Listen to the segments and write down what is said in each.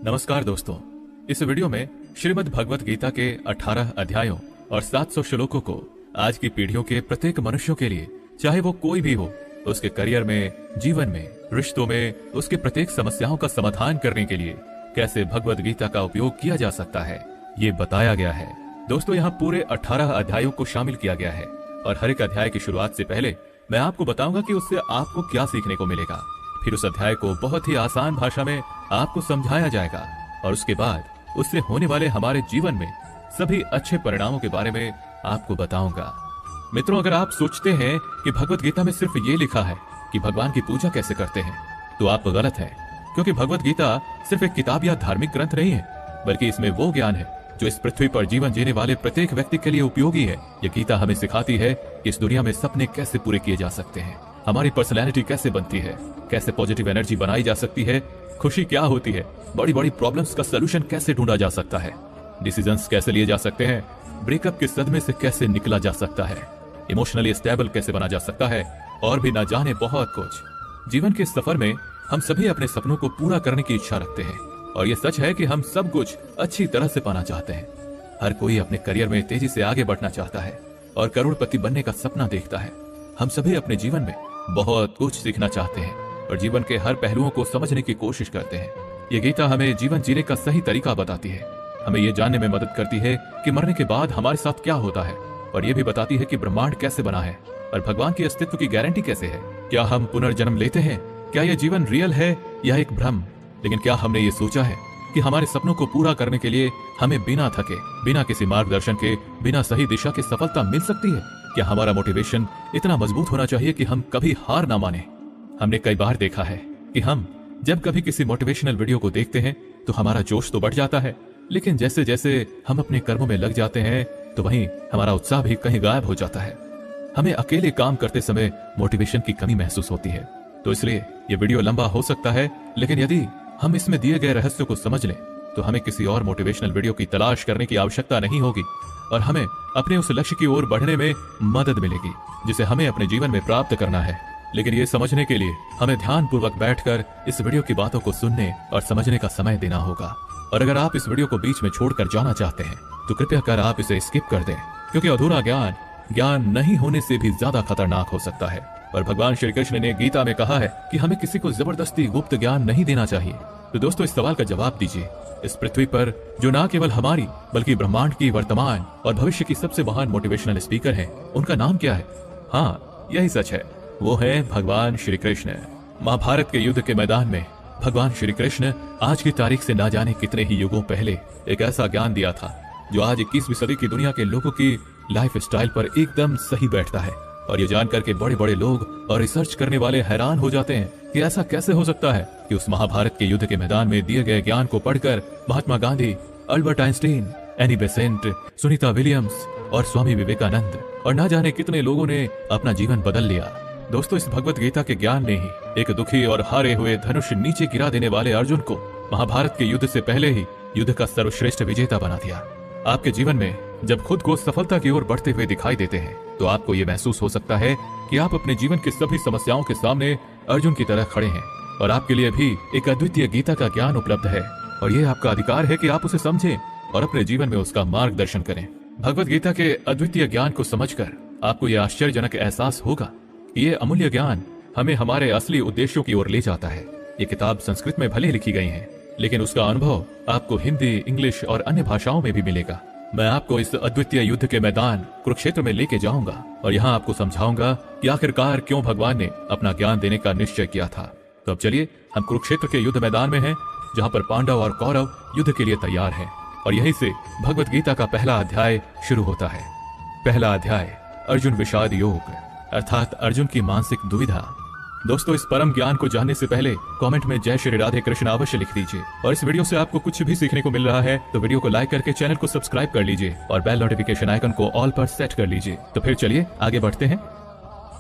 नमस्कार दोस्तों, इस वीडियो में श्रीमद् भगवत गीता के 18 अध्यायों और 700 श्लोकों को आज की पीढ़ियों के प्रत्येक मनुष्यों के लिए, चाहे वो कोई भी हो, उसके करियर में, जीवन में, रिश्तों में, उसके प्रत्येक समस्याओं का समाधान करने के लिए कैसे भगवत गीता का उपयोग किया जा सकता है, ये बताया गया है। दोस्तों, यहाँ पूरे 18 अध्यायों को शामिल किया गया है और हर एक अध्याय की शुरुआत से पहले मैं आपको बताऊंगा कि उससे आपको क्या सीखने को मिलेगा। फिर उस अध्याय को बहुत ही आसान भाषा में आपको समझाया जाएगा और उसके बाद उससे होने वाले हमारे जीवन में सभी अच्छे परिणामों के बारे में आपको बताऊंगा। मित्रों, अगर आप सोचते हैं कि भगवत गीता में सिर्फ ये लिखा है कि भगवान की पूजा कैसे करते हैं, तो आप गलत हैं, क्योंकि भगवत गीता सिर्फ एक किताब या धार्मिक ग्रंथ नहीं है, बल्कि इसमें वो ज्ञान है जो इस पृथ्वी पर जीवन जीने वाले प्रत्येक व्यक्ति के लिए उपयोगी है। ये गीता हमें सिखाती है कि इस दुनिया में सपने कैसे पूरे किए जा सकते हैं, हमारी पर्सनैलिटी कैसे बनती है, कैसे पॉजिटिव एनर्जी बनाई जा सकती है, खुशी क्या होती है, बड़ी बड़ी प्रॉब्लम्स का सलूशन कैसे ढूंढा जा सकता है, डिसीजंस कैसे लिए जा सकते हैं, ब्रेकअप के सदमे से कैसे निकला जा सकता है, इमोशनली स्टेबल कैसे बना जा सकता है, और भी ना जाने बहुत कुछ। जीवन के सफर में हम सभी अपने सपनों को पूरा करने की इच्छा रखते हैं और ये सच है कि हम सब कुछ अच्छी तरह से पाना चाहते हैं। हर कोई अपने करियर में तेजी से आगे बढ़ना चाहता है और करोड़पति बनने का सपना देखता है। हम सभी अपने जीवन में बहुत कुछ सीखना चाहते हैं और जीवन के हर पहलुओं को समझने की कोशिश करते हैं। ये गीता हमें जीवन जीने का सही तरीका बताती है, हमें ये जानने में मदद करती है कि मरने के बाद हमारे साथ क्या होता है, और ये भी बताती है कि ब्रह्मांड कैसे बना है और भगवान के अस्तित्व की गारंटी कैसे है। क्या हम पुनर्जन्म लेते हैं? क्या यह जीवन रियल है या एक भ्रम? लेकिन क्या हमने ये सोचा है कि हमारे सपनों को पूरा करने के लिए हमें बिना थके, बिना किसी मार्गदर्शन के, बिना सही दिशा के सफलता मिल सकती है? क्या हमारा मोटिवेशन इतना मजबूत होना चाहिए कि हम कभी हार ना माने? हमने कई बार देखा है कि हम जब कभी किसी मोटिवेशनल वीडियो को देखते हैं तो हमारा जोश तो बढ़ जाता है, लेकिन जैसे जैसे हम अपने कर्मों में लग जाते हैं तो वहीं हमारा उत्साह भी कहीं गायब हो जाता है। हमें अकेले काम करते समय मोटिवेशन की कमी महसूस होती है। तो इसलिए ये वीडियो लंबा हो सकता है, लेकिन यदि हम इसमें दिए गए रहस्य को समझ लें तो हमें किसी और मोटिवेशनल वीडियो की तलाश करने की आवश्यकता नहीं होगी और हमें अपने उस लक्ष्य की ओर बढ़ने में मदद मिलेगी जिसे हमें अपने जीवन में प्राप्त करना है। लेकिन ये समझने के लिए हमें ध्यानपूर्वक बैठकर इस वीडियो की बातों को सुनने और समझने का समय देना होगा। और अगर आप इस वीडियो को बीच में छोड़कर जाना चाहते हैं तो कृपया कर आप इसे स्किप कर दें, क्योंकि अधूरा ज्ञान नहीं होने से भी ज्यादा खतरनाक हो सकता है। और भगवान श्री कृष्ण ने गीता में कहा है कि हमें किसी को जबरदस्ती गुप्त ज्ञान नहीं देना चाहिए। तो दोस्तों, इस सवाल का जवाब दीजिए, इस पृथ्वी पर जो न केवल हमारी बल्कि ब्रह्मांड की वर्तमान और भविष्य की सबसे महान मोटिवेशनल स्पीकर हैं, उनका नाम क्या है? हाँ, यही सच है, वो है भगवान श्री कृष्ण। महाभारत के युद्ध के मैदान में भगवान श्री कृष्ण आज की तारीख से ना जाने कितने ही युगों पहले एक ऐसा ज्ञान दिया था जो आज 21वीं सदी की दुनिया के लोगों की लाइफ स्टाइल पर एकदम सही बैठता है। और ये जानकर के बड़े बड़े लोग और रिसर्च करने वाले हैरान हो जाते हैं कि ऐसा कैसे हो सकता है कि उस महाभारत के युद्ध के मैदान में दिए गए ज्ञान को पढ़कर Mahatma Gandhi, Albert Einstein, Annie Besant, Sunita Williams और स्वामी विवेकानंद और ना जाने कितने लोगों ने अपना जीवन बदल लिया। दोस्तों, इस भगवत गीता के ज्ञान ने ही एक दुखी और हारे हुए धनुष नीचे गिरा देने वाले अर्जुन को महाभारत के युद्ध से पहले ही युद्ध का सर्वश्रेष्ठ विजेता बना दिया। आपके जीवन में जब खुद को सफलता की ओर बढ़ते हुए दिखाई देते हैं तो आपको ये महसूस हो सकता है कि आप अपने जीवन की सभी समस्याओं के सामने अर्जुन की तरह खड़े हैं और आपके लिए भी एक अद्वितीय गीता का ज्ञान उपलब्ध है और ये आपका अधिकार है कि आप उसे समझें और अपने जीवन में उसका मार्गदर्शन करें। भगवत गीता के अद्वितीय ज्ञान को समझकर आपको यह आश्चर्यजनक एहसास होगा कि ये अमूल्य ज्ञान हमें हमारे असली उद्देश्यों की ओर ले जाता है। ये किताब संस्कृत में भले लिखी गई है, लेकिन उसका अनुभव आपको हिंदी, इंग्लिश और अन्य भाषाओं में भी मिलेगा। मैं आपको इस अद्वितीय युद्ध के मैदान कुरुक्षेत्र में लेके जाऊंगा और यहाँ आपको समझाऊंगा कि आखिरकार क्यों भगवान ने अपना ज्ञान देने का निश्चय किया था। तो अब चलिए, हम कुरुक्षेत्र के युद्ध मैदान में हैं, जहाँ पर पांडव और कौरव युद्ध के लिए तैयार हैं और यहीं से भगवत गीता का पहला अध्याय शुरू होता है। पहला अध्याय, अर्जुन विषाद योग, अर्थात अर्जुन की मानसिक दुविधा। दोस्तों, इस परम ज्ञान को जानने से पहले कमेंट में जय श्री राधे कृष्ण अवश्य लिख दीजिए और इस वीडियो से आपको कुछ भी सीखने को मिल रहा है तो वीडियो को लाइक करके चैनल को सब्सक्राइब कर लीजिए और बेल नोटिफिकेशन आइकन को ऑल पर सेट कर लीजिए। तो फिर चलिए आगे बढ़ते हैं।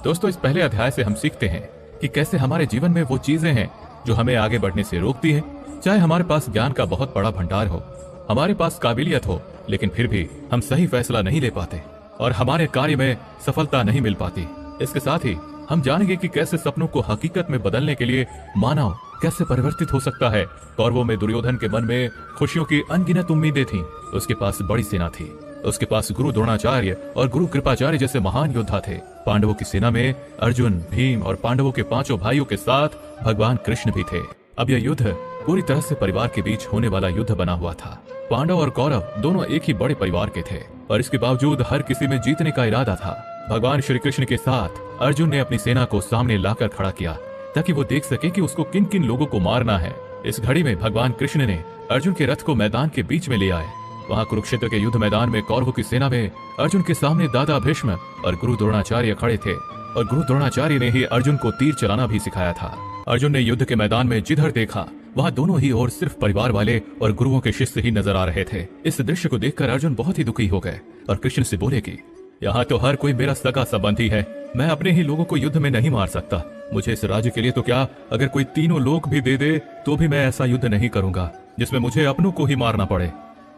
दोस्तों, इस पहले अध्याय से हम सीखते हैं कि कैसे हमारे जीवन में वो चीजें हैं जो हमें आगे बढ़ने से रोकती है। चाहे हमारे पास ज्ञान का बहुत बड़ा भंडार हो, हमारे पास काबिलियत हो, लेकिन फिर भी हम सही फैसला नहीं ले पाते और हमारे कार्य में सफलता नहीं मिल पाती। इसके साथ ही हम जानेंगे कि कैसे सपनों को हकीकत में बदलने के लिए मानव कैसे परिवर्तित हो सकता है। कौरवों में दुर्योधन के मन में खुशियों की अनगिनत उम्मीदें थीं। उसके पास बड़ी सेना थी। उसके पास गुरु द्रोणाचार्य और गुरु कृपाचार्य जैसे महान योद्धा थे। पांडवों की सेना में अर्जुन, भीम और पांडवों के 5 भाइयों के साथ भगवान कृष्ण भी थे। अब यह युद्ध पूरी तरह से परिवार के बीच होने वाला युद्ध बना हुआ था। पांडव और कौरव दोनों एक ही बड़े परिवार के थे और इसके बावजूद हर किसी में जीतने का इरादा था। भगवान श्री कृष्ण के साथ अर्जुन ने अपनी सेना को सामने लाकर खड़ा किया ताकि वो देख सके कि उसको किन किन लोगों को मारना है। इस घड़ी में भगवान कृष्ण ने अर्जुन के रथ को मैदान के बीच में ले आए। वहां कुरुक्षेत्र के युद्ध मैदान में कौरवों की सेना में अर्जुन के सामने दादा भीष्म और गुरु द्रोणाचार्य खड़े थे और गुरु द्रोणाचार्य ने ही अर्जुन को तीर चलाना भी सिखाया था। अर्जुन ने युद्ध के मैदान में जिधर देखा वहां दोनों ही ओर सिर्फ परिवार वाले और गुरुओं के शिष्य ही नजर आ रहे थे। इस दृश्य को देखकर अर्जुन बहुत ही दुखी हो गए और कृष्ण से बोले कि यहाँ तो हर कोई मेरा सगा संबंधी है, मैं अपने ही लोगों को युद्ध में नहीं मार सकता। मुझे इस राज्य के लिए तो क्या अगर कोई तीनों लोग भी दे दे तो भी मैं ऐसा युद्ध नहीं करूंगा जिसमें मुझे अपनों को ही मारना पड़े।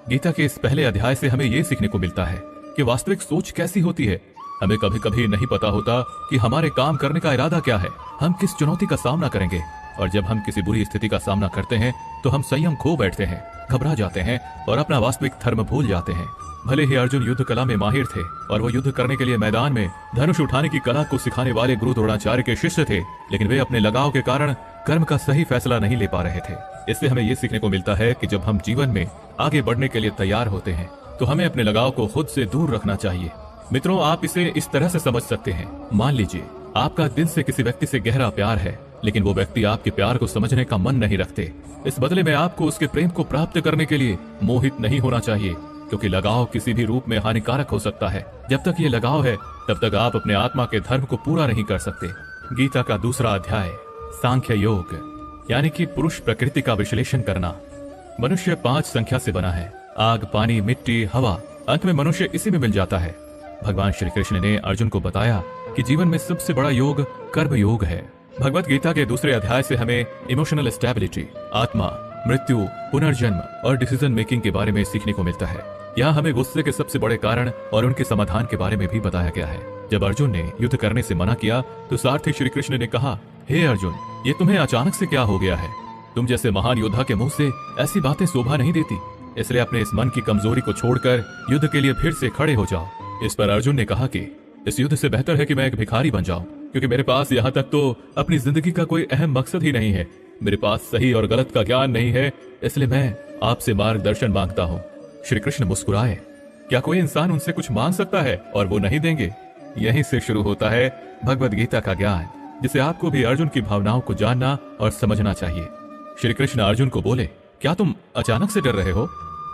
गीता के इस पहले अध्याय से हमें ये सीखने को मिलता है कि वास्तविक सोच कैसी होती है। हमें कभी कभी नहीं पता होता कि हमारे काम करने का इरादा क्या है, हम किस चुनौती का सामना करेंगे। और जब हम किसी बुरी स्थिति का सामना करते हैं तो हम संयम खो बैठते हैं, घबरा जाते हैं और अपना वास्तविक धर्म भूल जाते हैं। भले ही अर्जुन युद्ध कला में माहिर थे और वो युद्ध करने के लिए मैदान में धनुष उठाने की कला को सिखाने वाले गुरु द्रोणाचार्य के शिष्य थे, लेकिन वे अपने लगाव के कारण कर्म का सही फैसला नहीं ले पा रहे थे। इससे हमें ये सीखने को मिलता है कि जब हम जीवन में आगे बढ़ने के लिए तैयार होते हैं तो हमें अपने लगाव को खुद से दूर रखना चाहिए। मित्रों, आप इसे इस तरह से समझ सकते हैं। मान लीजिए आपका दिल से किसी व्यक्ति से गहरा प्यार है, लेकिन वो व्यक्ति आपके प्यार को समझने का मन नहीं रखते। इस बदले में आपको उसके प्रेम को प्राप्त करने के लिए मोहित नहीं होना चाहिए, क्योंकि लगाव किसी भी रूप में हानिकारक हो सकता है। जब तक ये लगाव है तब तक आप अपने आत्मा के धर्म को पूरा नहीं कर सकते। गीता का दूसरा अध्याय सांख्य योग यानी कि पुरुष प्रकृति का विश्लेषण करना। मनुष्य 5 संख्या से बना है, आग, पानी, मिट्टी, हवा। अंत में मनुष्य इसी में मिल जाता है। भगवान श्री कृष्ण ने अर्जुन को बताया कि जीवन में सबसे बड़ा योग कर्म योग है। भगवत गीता के दूसरे अध्याय से हमें इमोशनल स्टेबिलिटी, आत्मा, मृत्यु, पुनर्जन्म और डिसीजन मेकिंग के बारे में सीखने को मिलता है। यहाँ हमें गुस्से के सबसे बड़े कारण और उनके समाधान के बारे में भी बताया गया है। जब अर्जुन ने युद्ध करने से मना किया तो सारथी श्री कृष्ण ने कहा, हे अर्जुन, ये तुम्हें अचानक से क्या हो गया है? तुम जैसे महान योद्धा के मुंह से ऐसी बातें शोभा नहीं देती, इसलिए अपने इस मन की कमजोरी को छोड़कर युद्ध के लिए फिर से खड़े हो जाओ। इस पर अर्जुन ने कहा कि इस युद्ध से बेहतर है कि मैं एक भिखारी बन जाऊं, क्योंकि मेरे पास यहाँ तक तो अपनी जिंदगी का कोई अहम मकसद ही नहीं है। मेरे पास सही और गलत का ज्ञान नहीं है, इसलिए मैं आपसे मार्गदर्शन मांगता हूँ। श्री कृष्ण मुस्कुराए। क्या कोई इंसान उनसे कुछ मांग सकता है और वो नहीं देंगे? यहीं से शुरू होता है भगवत गीता का ज्ञान, जिसे आपको भी अर्जुन की भावनाओं को जानना और समझना चाहिए। श्री कृष्ण अर्जुन को बोले, क्या तुम अचानक से डर रहे हो?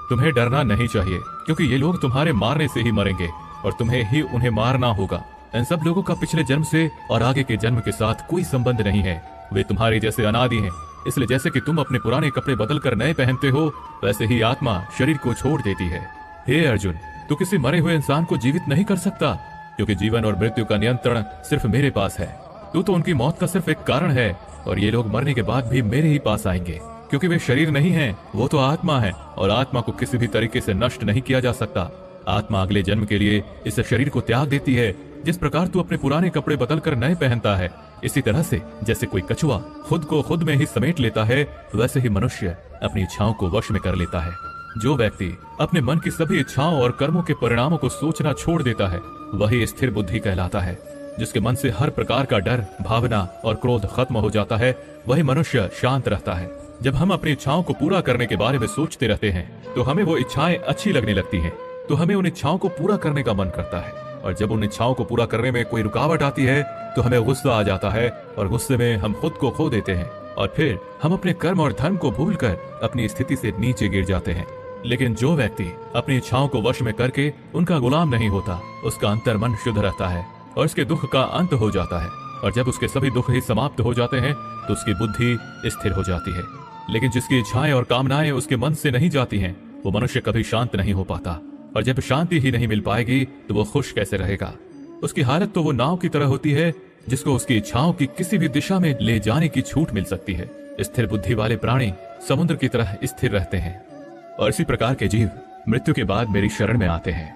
तुम्हें डरना नहीं चाहिए, क्योंकि ये लोग तुम्हारे मारने से ही मरेंगे और तुम्हें ही उन्हें मारना होगा। इन सब लोगों का पिछले जन्म से और आगे के जन्म के साथ कोई संबंध नहीं है। वे तुम्हारे जैसे अनादि हैं। इसलिए जैसे कि तुम अपने पुराने कपड़े बदलकर नए पहनते हो, वैसे ही आत्मा शरीर को छोड़ देती है। हे अर्जुन, तू किसी मरे हुए इंसान को जीवित नहीं कर सकता, क्योंकि जीवन और मृत्यु का नियंत्रण सिर्फ मेरे पास है। तू तो उनकी मौत का सिर्फ एक कारण है, और ये लोग मरने के बाद भी मेरे ही पास आएंगे, क्योंकि वे शरीर नहीं हैं, वो तो आत्मा है, और आत्मा को किसी भी तरीके से नष्ट नहीं किया जा सकता। आत्मा अगले जन्म के लिए इस शरीर को त्याग देती है। जिस प्रकार तू अपने पुराने कपड़े बदलकर नए पहनता है, इसी तरह से जैसे कोई कछुआ खुद को खुद में ही समेट लेता है, वैसे ही मनुष्य अपनी इच्छाओं को वश में कर लेता है। जो व्यक्ति अपने मन की सभी इच्छाओं और कर्मों के परिणामों को सोचना छोड़ देता है, वही स्थिर बुद्धि कहलाता है। जिसके मन से हर प्रकार का डर, भावना और क्रोध खत्म हो जाता है, वही मनुष्य शांत रहता है। जब हम अपनी इच्छाओं को पूरा करने के बारे में सोचते रहते हैं, तो हमें वो इच्छाएं अच्छी लगने लगती हैं, तो हमें उन इच्छाओं को पूरा करने का मन करता है। और जब उन इच्छाओं को पूरा करने में कोई रुकावट आती है, तो हमें गुस्सा आ जाता है, और गुस्से में हम खुद को खो देते हैं, और फिर हम अपने कर्म और धर्म को भूलकर अपनी स्थिति से नीचे गिर जाते हैं। लेकिन जो व्यक्ति अपनी इच्छाओं को वश में करके उनका गुलाम नहीं होता, उसका अंतर मन शुद्ध रहता है और उसके दुख का अंत हो जाता है। और जब उसके सभी दुख ही समाप्त हो जाते हैं, तो उसकी बुद्धि स्थिर हो जाती है। लेकिन जिसकी इच्छाएं और कामनाएं उसके मन से नहीं जाती हैं, वो मनुष्य कभी शांत नहीं हो पाता। और जब शांति ही नहीं मिल पाएगी, तो वो खुश कैसे रहेगा? उसकी हालत तो वो नाव की तरह होती है, जिसको उसकी इच्छाओं की किसी भी दिशा में ले जाने की छूट मिल सकती है। स्थिर बुद्धि वाले प्राणी समुद्र की तरह स्थिर रहते हैं, और इसी प्रकार के जीव मृत्यु के बाद मेरी शरण में आते हैं।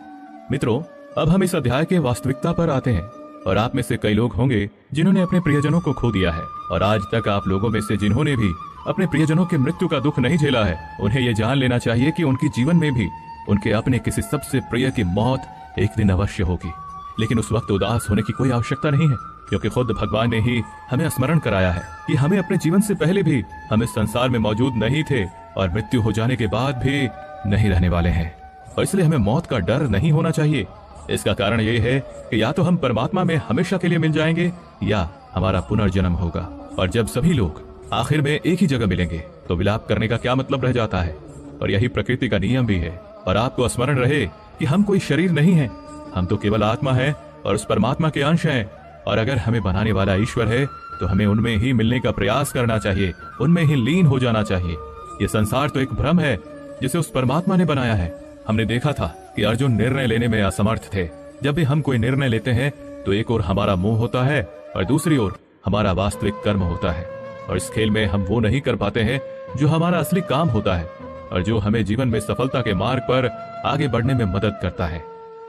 मित्रों, अब हम इस अध्याय के वास्तविकता पर आते हैं। और आप में से कई लोग होंगे जिन्होंने अपने प्रियजनों को खो दिया है, और आज तक आप लोगों में से जिन्होंने भी अपने प्रियजनों की मृत्यु का दुख नहीं झेला है, उन्हें यह जान लेना चाहिए कि उनके जीवन में भी उनके अपने किसी सबसे प्रिय की मौत एक दिन अवश्य होगी। लेकिन उस वक्त उदास होने की कोई आवश्यकता नहीं है, क्योंकि खुद भगवान ने ही हमें स्मरण कराया है कि हमें अपने जीवन से पहले भी हम इस संसार में मौजूद नहीं थे और मृत्यु हो जाने के बाद भी नहीं रहने वाले हैं। और इसलिए हमें मौत का डर नहीं होना चाहिए। इसका कारण यह है कि या तो हम परमात्मा में हमेशा के लिए मिल जाएंगे या हमारा पुनर्जन्म होगा। और जब सभी लोग आखिर में एक ही जगह मिलेंगे तो विलाप करने का क्या मतलब रह जाता है। और यही प्रकृति का नियम भी है। और आपको स्मरण रहे कि हम कोई शरीर नहीं है, हम तो केवल आत्मा है और उस परमात्मा के अंश हैं। और अगर हमें बनाने वाला ईश्वर है तो हमें उनमें ही मिलने का प्रयास करना चाहिए, उनमें ही लीन हो जाना चाहिए। ये संसार तो एक भ्रम है जिसे उस परमात्मा ने बनाया है। हमने देखा था कि अर्जुन निर्णय लेने में असमर्थ थे। जब भी हम कोई निर्णय लेते हैं तो एक ओर हमारा मोह होता है और दूसरी ओर हमारा वास्तविक कर्म होता है। और इस खेल में हम वो नहीं कर पाते हैं जो हमारा असली काम होता है और जो हमें जीवन में सफलता के मार्ग पर आगे बढ़ने में मदद करता है।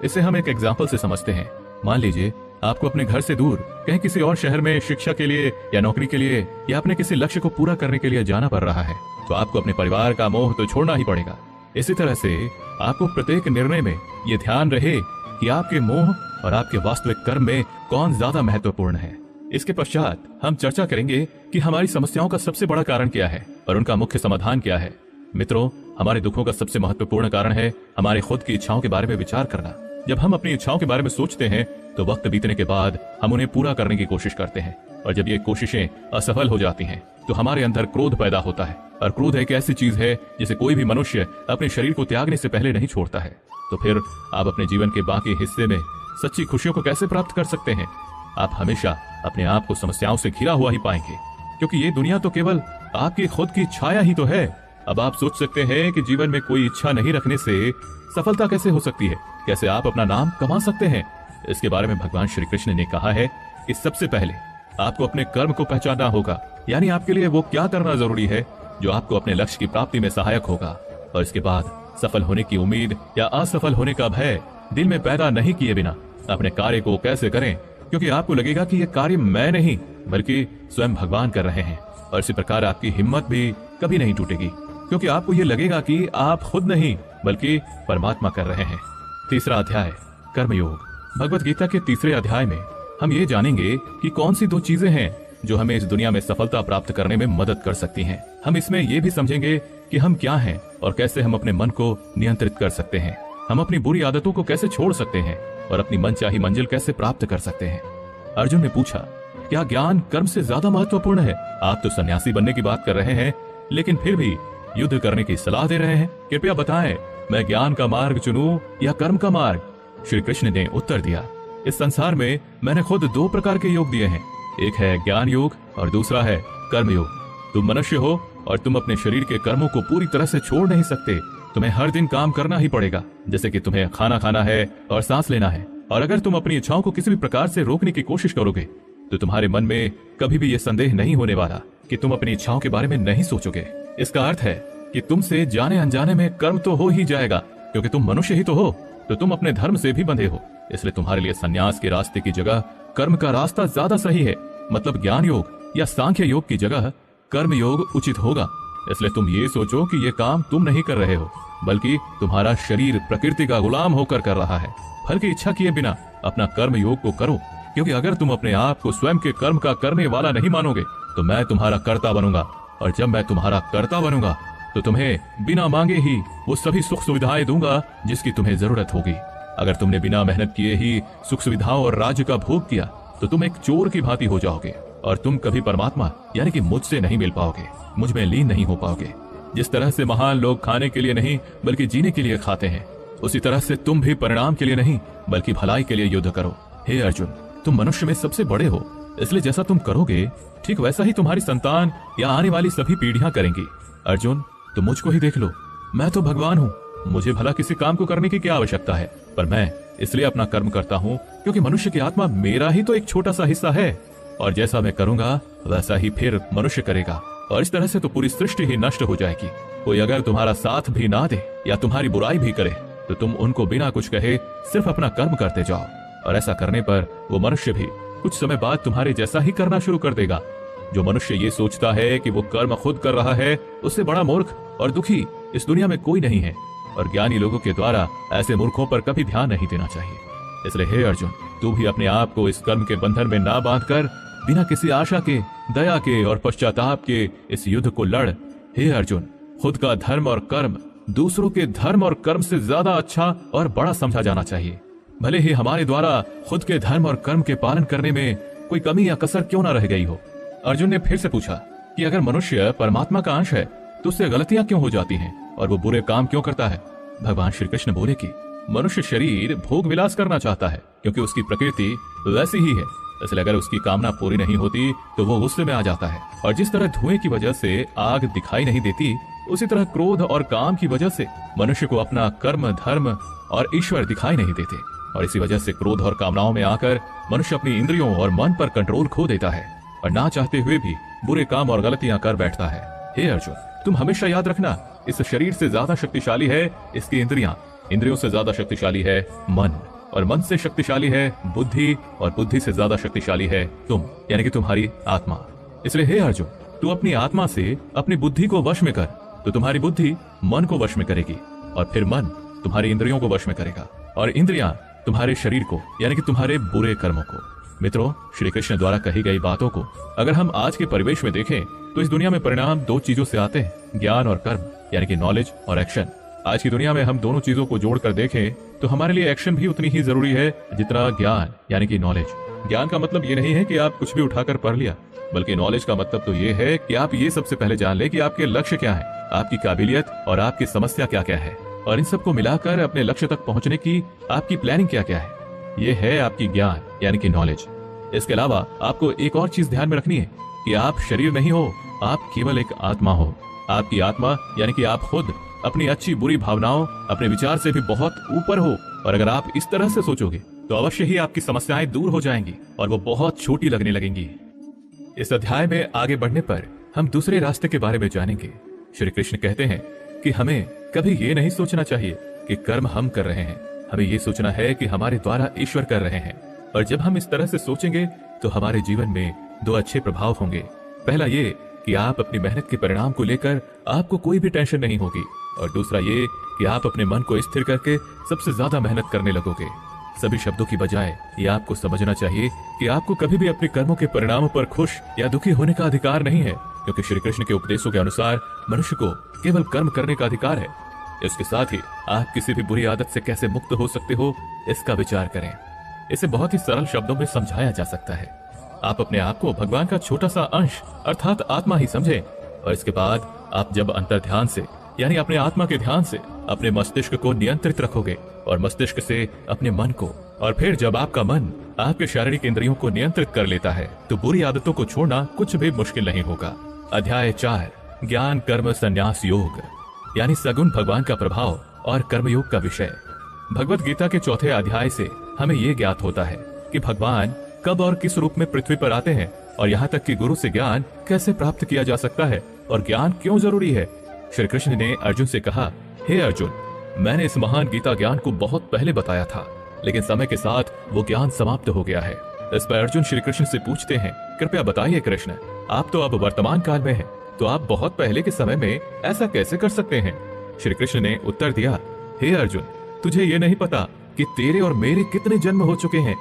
इसे हम एक एग्जाम्पल से समझते हैं। मान लीजिए आपको अपने घर से दूर कहीं किसी और शहर में शिक्षा के लिए या नौकरी के लिए या अपने किसी लक्ष्य को पूरा करने के लिए जाना पड़ रहा है, तो आपको अपने परिवार का मोह तो छोड़ना ही पड़ेगा। इसी तरह से आपको प्रत्येक निर्णय में ये ध्यान रहे कि आपके मोह और आपके वास्तविक कर्म में कौन ज्यादा महत्वपूर्ण है। इसके पश्चात हम चर्चा करेंगे कि हमारी समस्याओं का सबसे बड़ा कारण क्या है और उनका मुख्य समाधान क्या है। मित्रों, हमारे दुखों का सबसे महत्वपूर्ण कारण है हमारे खुद की इच्छाओं के बारे में विचार करना। जब हम अपनी इच्छाओं के बारे में सोचते हैं तो वक्त बीतने के बाद हम उन्हें पूरा करने की कोशिश करते हैं, और जब ये कोशिशें असफल हो जाती हैं तो हमारे अंदर क्रोध पैदा होता है। और क्रोध एक ऐसी चीज है जिसे कोई भी मनुष्य अपने शरीर को त्यागने से पहले नहीं छोड़ता है। तो फिर आप अपने जीवन के बाकी हिस्से में सच्ची खुशियों को कैसे प्राप्त कर सकते हैं? आप हमेशा अपने आप को समस्याओं से घिरा हुआ ही पाएंगे, क्योंकि ये दुनिया तो केवल आपकी खुद की छाया ही तो है। अब आप सोच सकते हैं कि जीवन में कोई इच्छा नहीं रखने से सफलता कैसे हो सकती है, कैसे आप अपना नाम कमा सकते हैं। इसके बारे में भगवान श्री कृष्ण ने कहा है कि सबसे पहले आपको अपने कर्म को पहचानना होगा, यानी आपके लिए वो क्या करना जरूरी है जो आपको अपने लक्ष्य की प्राप्ति में सहायक होगा। और इसके बाद सफल होने की उम्मीद या असफल होने का भय दिल में पैदा नहीं किए बिना अपने कार्य को कैसे करें, क्योंकि आपको लगेगा कि यह कार्य मैं नहीं बल्कि स्वयं भगवान कर रहे हैं। और इसी प्रकार आपकी हिम्मत भी कभी नहीं टूटेगी, क्योंकि आपको ये लगेगा कि आप खुद नहीं बल्कि परमात्मा कर रहे हैं। तीसरा अध्याय, कर्मयोग। भगवत गीता के तीसरे अध्याय में हम ये जानेंगे कि कौन सी दो चीजें हैं जो हमें इस दुनिया में सफलता प्राप्त करने में मदद कर सकती हैं। हम इसमें ये भी समझेंगे कि हम क्या हैं और कैसे हम अपने मन को नियंत्रित कर सकते हैं। हम अपनी बुरी आदतों को कैसे छोड़ सकते हैं और अपनी मनचाही मंजिल कैसे प्राप्त कर सकते हैं। अर्जुन ने पूछा, क्या ज्ञान कर्म से ज्यादा महत्वपूर्ण है? आप तो सन्यासी बनने की बात कर रहे हैं, लेकिन फिर भी युद्ध करने की सलाह दे रहे हैं। कृपया बताएं, मैं ज्ञान का मार्ग चुनूं या कर्म का मार्ग? श्री कृष्ण ने उत्तर दिया, इस संसार में मैंने खुद दो प्रकार के योग दिए हैं, एक है ज्ञान योग और दूसरा है कर्म योग। तुम मनुष्य हो और तुम अपने शरीर के कर्मों को पूरी तरह से छोड़ नहीं सकते। तुम्हें हर दिन काम करना ही पड़ेगा, जैसे कि तुम्हें खाना खाना है और सांस लेना है। और अगर तुम अपनी इच्छाओं को किसी भी प्रकार से रोकने की कोशिश करोगे तो तुम्हारे मन में कभी भी यह संदेह नहीं होने वाला कि तुम अपनी इच्छाओं के बारे में नहीं सोचोगे। इसका अर्थ है कि तुमसे जाने अनजाने में कर्म तो हो ही जाएगा, क्योंकि तुम मनुष्य ही तो हो, तो तुम अपने धर्म से भी बंधे हो। इसलिए तुम्हारे लिए संन्यास के रास्ते की जगह कर्म का रास्ता ज्यादा सही है। मतलब ज्ञान योग या सांख्य योग की जगह कर्म योग उचित होगा। इसलिए तुम ये सोचो कि ये काम तुम नहीं कर रहे हो, बल्कि तुम्हारा शरीर प्रकृति का गुलाम होकर कर रहा है। फल की इच्छा किए बिना अपना कर्म योग को करो, क्योंकि अगर तुम अपने आप को स्वयं के कर्म का करने वाला नहीं मानोगे तो मैं तुम्हारा कर्ता बनूंगा। और जब मैं तुम्हारा कर्ता बनूंगा तो तुम्हें बिना मांगे ही वो सभी सुख सुविधाएं दूंगा जिसकी तुम्हें जरूरत होगी। अगर तुमने बिना मेहनत किए ही सुख सुविधाओं और राज्य का भोग किया तो तुम एक चोर की भांति हो जाओगे और तुम कभी परमात्मा यानी कि मुझसे नहीं मिल पाओगे, मुझ में लीन नहीं हो पाओगे। जिस तरह से महान लोग खाने के लिए नहीं बल्कि जीने के लिए खाते हैं, उसी तरह से तुम भी परिणाम के लिए नहीं बल्कि भलाई के लिए युद्ध करो। हे अर्जुन, तुम मनुष्य में सबसे बड़े हो, इसलिए जैसा तुम करोगे ठीक वैसा ही तुम्हारी संतान या आने वाली सभी पीढ़ियां करेंगी। अर्जुन, तुम मुझको ही देख लो, मैं तो भगवान हूँ, मुझे भला किसी काम को करने की क्या आवश्यकता है। पर मैं इसलिए अपना कर्म करता हूँ क्योंकि मनुष्य की आत्मा मेरा ही तो एक छोटा सा हिस्सा है, और जैसा मैं करूंगा वैसा ही फिर मनुष्य करेगा, और इस तरह से तो पूरी सृष्टि ही नष्ट हो जाएगी। कोई अगर तुम्हारा साथ भी ना दे या तुम्हारी बुराई भी करे तो तुम उनको बिना कुछ कहे सिर्फ अपना कर्म करते जाओ। और ऐसा करने पर वो मनुष्य भी कुछ समय बाद तुम्हारे जैसा ही करना शुरू कर देगा। जो मनुष्य ये सोचता है कि वो कर्म खुद कर रहा है, उससे बड़ा मूर्ख और दुखी इस दुनिया में कोई नहीं है। और ज्ञानी लोगों के द्वारा ऐसे मूर्खों पर कभी ध्यान नहीं देना चाहिए। इसलिए हे अर्जुन, तू भी अपने आप को इस कर्म के बंधन में ना बांधकर बिना किसी आशा के, दया के और पश्चाताप के इस युद्ध को लड़। हे अर्जुन, खुद का धर्म और कर्म दूसरों के धर्म और कर्म से ज्यादा अच्छा और बड़ा समझा जाना चाहिए। भले ही हमारे द्वारा खुद के धर्म और कर्म के पालन करने में कोई कमी या कसर क्यों ना रह गई हो। अर्जुन ने फिर से पूछा कि अगर मनुष्य परमात्मा का अंश है तो उससे गलतियां क्यों हो जाती हैं और वो बुरे काम क्यों करता है। भगवान श्री कृष्ण बोले कि मनुष्य शरीर भोग विलास करना चाहता है क्योंकि उसकी प्रकृति वैसी ही है। इसलिए अगर उसकी कामना पूरी नहीं होती तो वो गुस्से में आ जाता है। और जिस तरह धुएं की वजह से आग दिखाई नहीं देती, उसी तरह क्रोध और काम की वजह से मनुष्य को अपना कर्म, धर्म और ईश्वर दिखाई नहीं देते। और इसी वजह से क्रोध और कामनाओं में आकर मनुष्य अपनी इंद्रियों और मन पर कंट्रोल खो देता है और ना चाहते हुए भी बुरे काम और गलतियां कर बैठता है। हे अर्जुन, तुम हमेशा याद रखना, इस शरीर से ज्यादा शक्तिशाली है इसकी इंद्रियां, इंद्रियों से ज्यादा शक्तिशाली है मन, और मन से शक्तिशाली है बुद्धि, और बुद्धि से ज्यादा शक्तिशाली है तुम, यानी कि तुम्हारी आत्मा। इसलिए हे अर्जुन, तू अपनी आत्मा से अपनी बुद्धि को वश में कर, तो तुम्हारी बुद्धि मन को वश में करेगी, और फिर मन तुम्हारी इंद्रियों को वश में करेगा, और इंद्रियां तुम्हारे शरीर को, यानी कि तुम्हारे बुरे कर्मों को। मित्रों, श्री कृष्ण द्वारा कही गई बातों को अगर हम आज के परिवेश में देखें तो इस दुनिया में परिणाम दो चीजों से आते हैं, ज्ञान और कर्म, यानी कि नॉलेज और एक्शन। आज की दुनिया में हम दोनों चीजों को जोड़कर देखें तो हमारे लिए एक्शन भी उतनी ही जरूरी है जितना ज्ञान, यानी कि नॉलेज। ज्ञान का मतलब ये नहीं है कि आप कुछ भी उठाकर पढ़ लिया, बल्कि नॉलेज का मतलब तो ये है कि आप ये सबसे पहले जान ले कि आपके लक्ष्य क्या है, आपकी काबिलियत और आपकी समस्या क्या क्या है, और इन सबको मिलाकर अपने लक्ष्य तक पहुंचने की आपकी प्लानिंग क्या क्या है। ये है आपकी ज्ञान, यानी कि नॉलेज। इसके अलावा आपको एक और चीज ध्यान में रखनी है कि आप शरीर नहीं हो, आप केवल एक आत्मा हो। आपकी आत्मा यानी कि आप खुद अपनी अच्छी बुरी भावनाओं, अपने विचार से भी बहुत ऊपर हो, और अगर आप इस तरह से सोचोगे तो अवश्य ही आपकी समस्याएं दूर हो जाएंगी और वो बहुत छोटी लगने लगेंगी। इस अध्याय में आगे बढ़ने पर हम दूसरे रास्ते के बारे में जानेंगे। श्री कृष्ण कहते हैं कि हमें कभी ये नहीं सोचना चाहिए कि कर्म हम कर रहे हैं, हमें ये सोचना है कि हमारे द्वारा ईश्वर कर रहे हैं। और जब हम इस तरह से सोचेंगे तो हमारे जीवन में दो अच्छे प्रभाव होंगे। पहला ये कि आप अपनी मेहनत के परिणाम को लेकर आपको कोई भी टेंशन नहीं होगी, और दूसरा ये कि आप अपने मन को स्थिर करके सबसे ज्यादा मेहनत करने लगोगे। सभी शब्दों की बजाय ये आपको समझना चाहिए कि आपको कभी भी अपने कर्मों के परिणामों पर खुश या दुखी होने का अधिकार नहीं है, क्योंकि श्री कृष्ण के उपदेशों के अनुसार मनुष्य को केवल कर्म करने का अधिकार है। इसके साथ ही आप किसी भी बुरी आदत से कैसे मुक्त हो सकते हो, इसका विचार करें। इसे बहुत ही सरल शब्दों में समझाया जा सकता है। आप अपने आप को भगवान का छोटा सा अंश अर्थात आत्मा ही समझें, और इसके बाद आप जब अंतर ध्यान से, यानी अपने आत्मा के ध्यान से अपने मस्तिष्क को नियंत्रित रखोगे और मस्तिष्क से अपने मन को, और फिर जब आपका मन आपके शारीरिक इंद्रियों को नियंत्रित कर लेता है तो बुरी आदतों को छोड़ना कुछ भी मुश्किल नहीं होगा। अध्याय 4, ज्ञान कर्म संन्यास योग, यानी सगुण भगवान का प्रभाव और कर्मयोग का विषय। भगवत गीता के चौथे अध्याय से हमें ये ज्ञात होता है कि भगवान कब और किस रूप में पृथ्वी पर आते हैं, और यहाँ तक कि गुरु से ज्ञान कैसे प्राप्त किया जा सकता है और ज्ञान क्यों जरूरी है। श्री कृष्ण ने अर्जुन से कहा, हे अर्जुन, मैंने इस महान गीता ज्ञान को बहुत पहले बताया था, लेकिन समय के साथ वो ज्ञान समाप्त हो गया है। इस पर अर्जुन श्री कृष्ण से पूछते हैं, कृपया बताइए कृष्ण, आप तो अब वर्तमान काल में हैं, तो आप बहुत पहले के समय में ऐसा कैसे कर सकते हैं। श्री कृष्ण ने उत्तर दिया, हे अर्जुन, तुझे ये नहीं पता कि तेरे और मेरे कितने जन्म हो चुके हैं।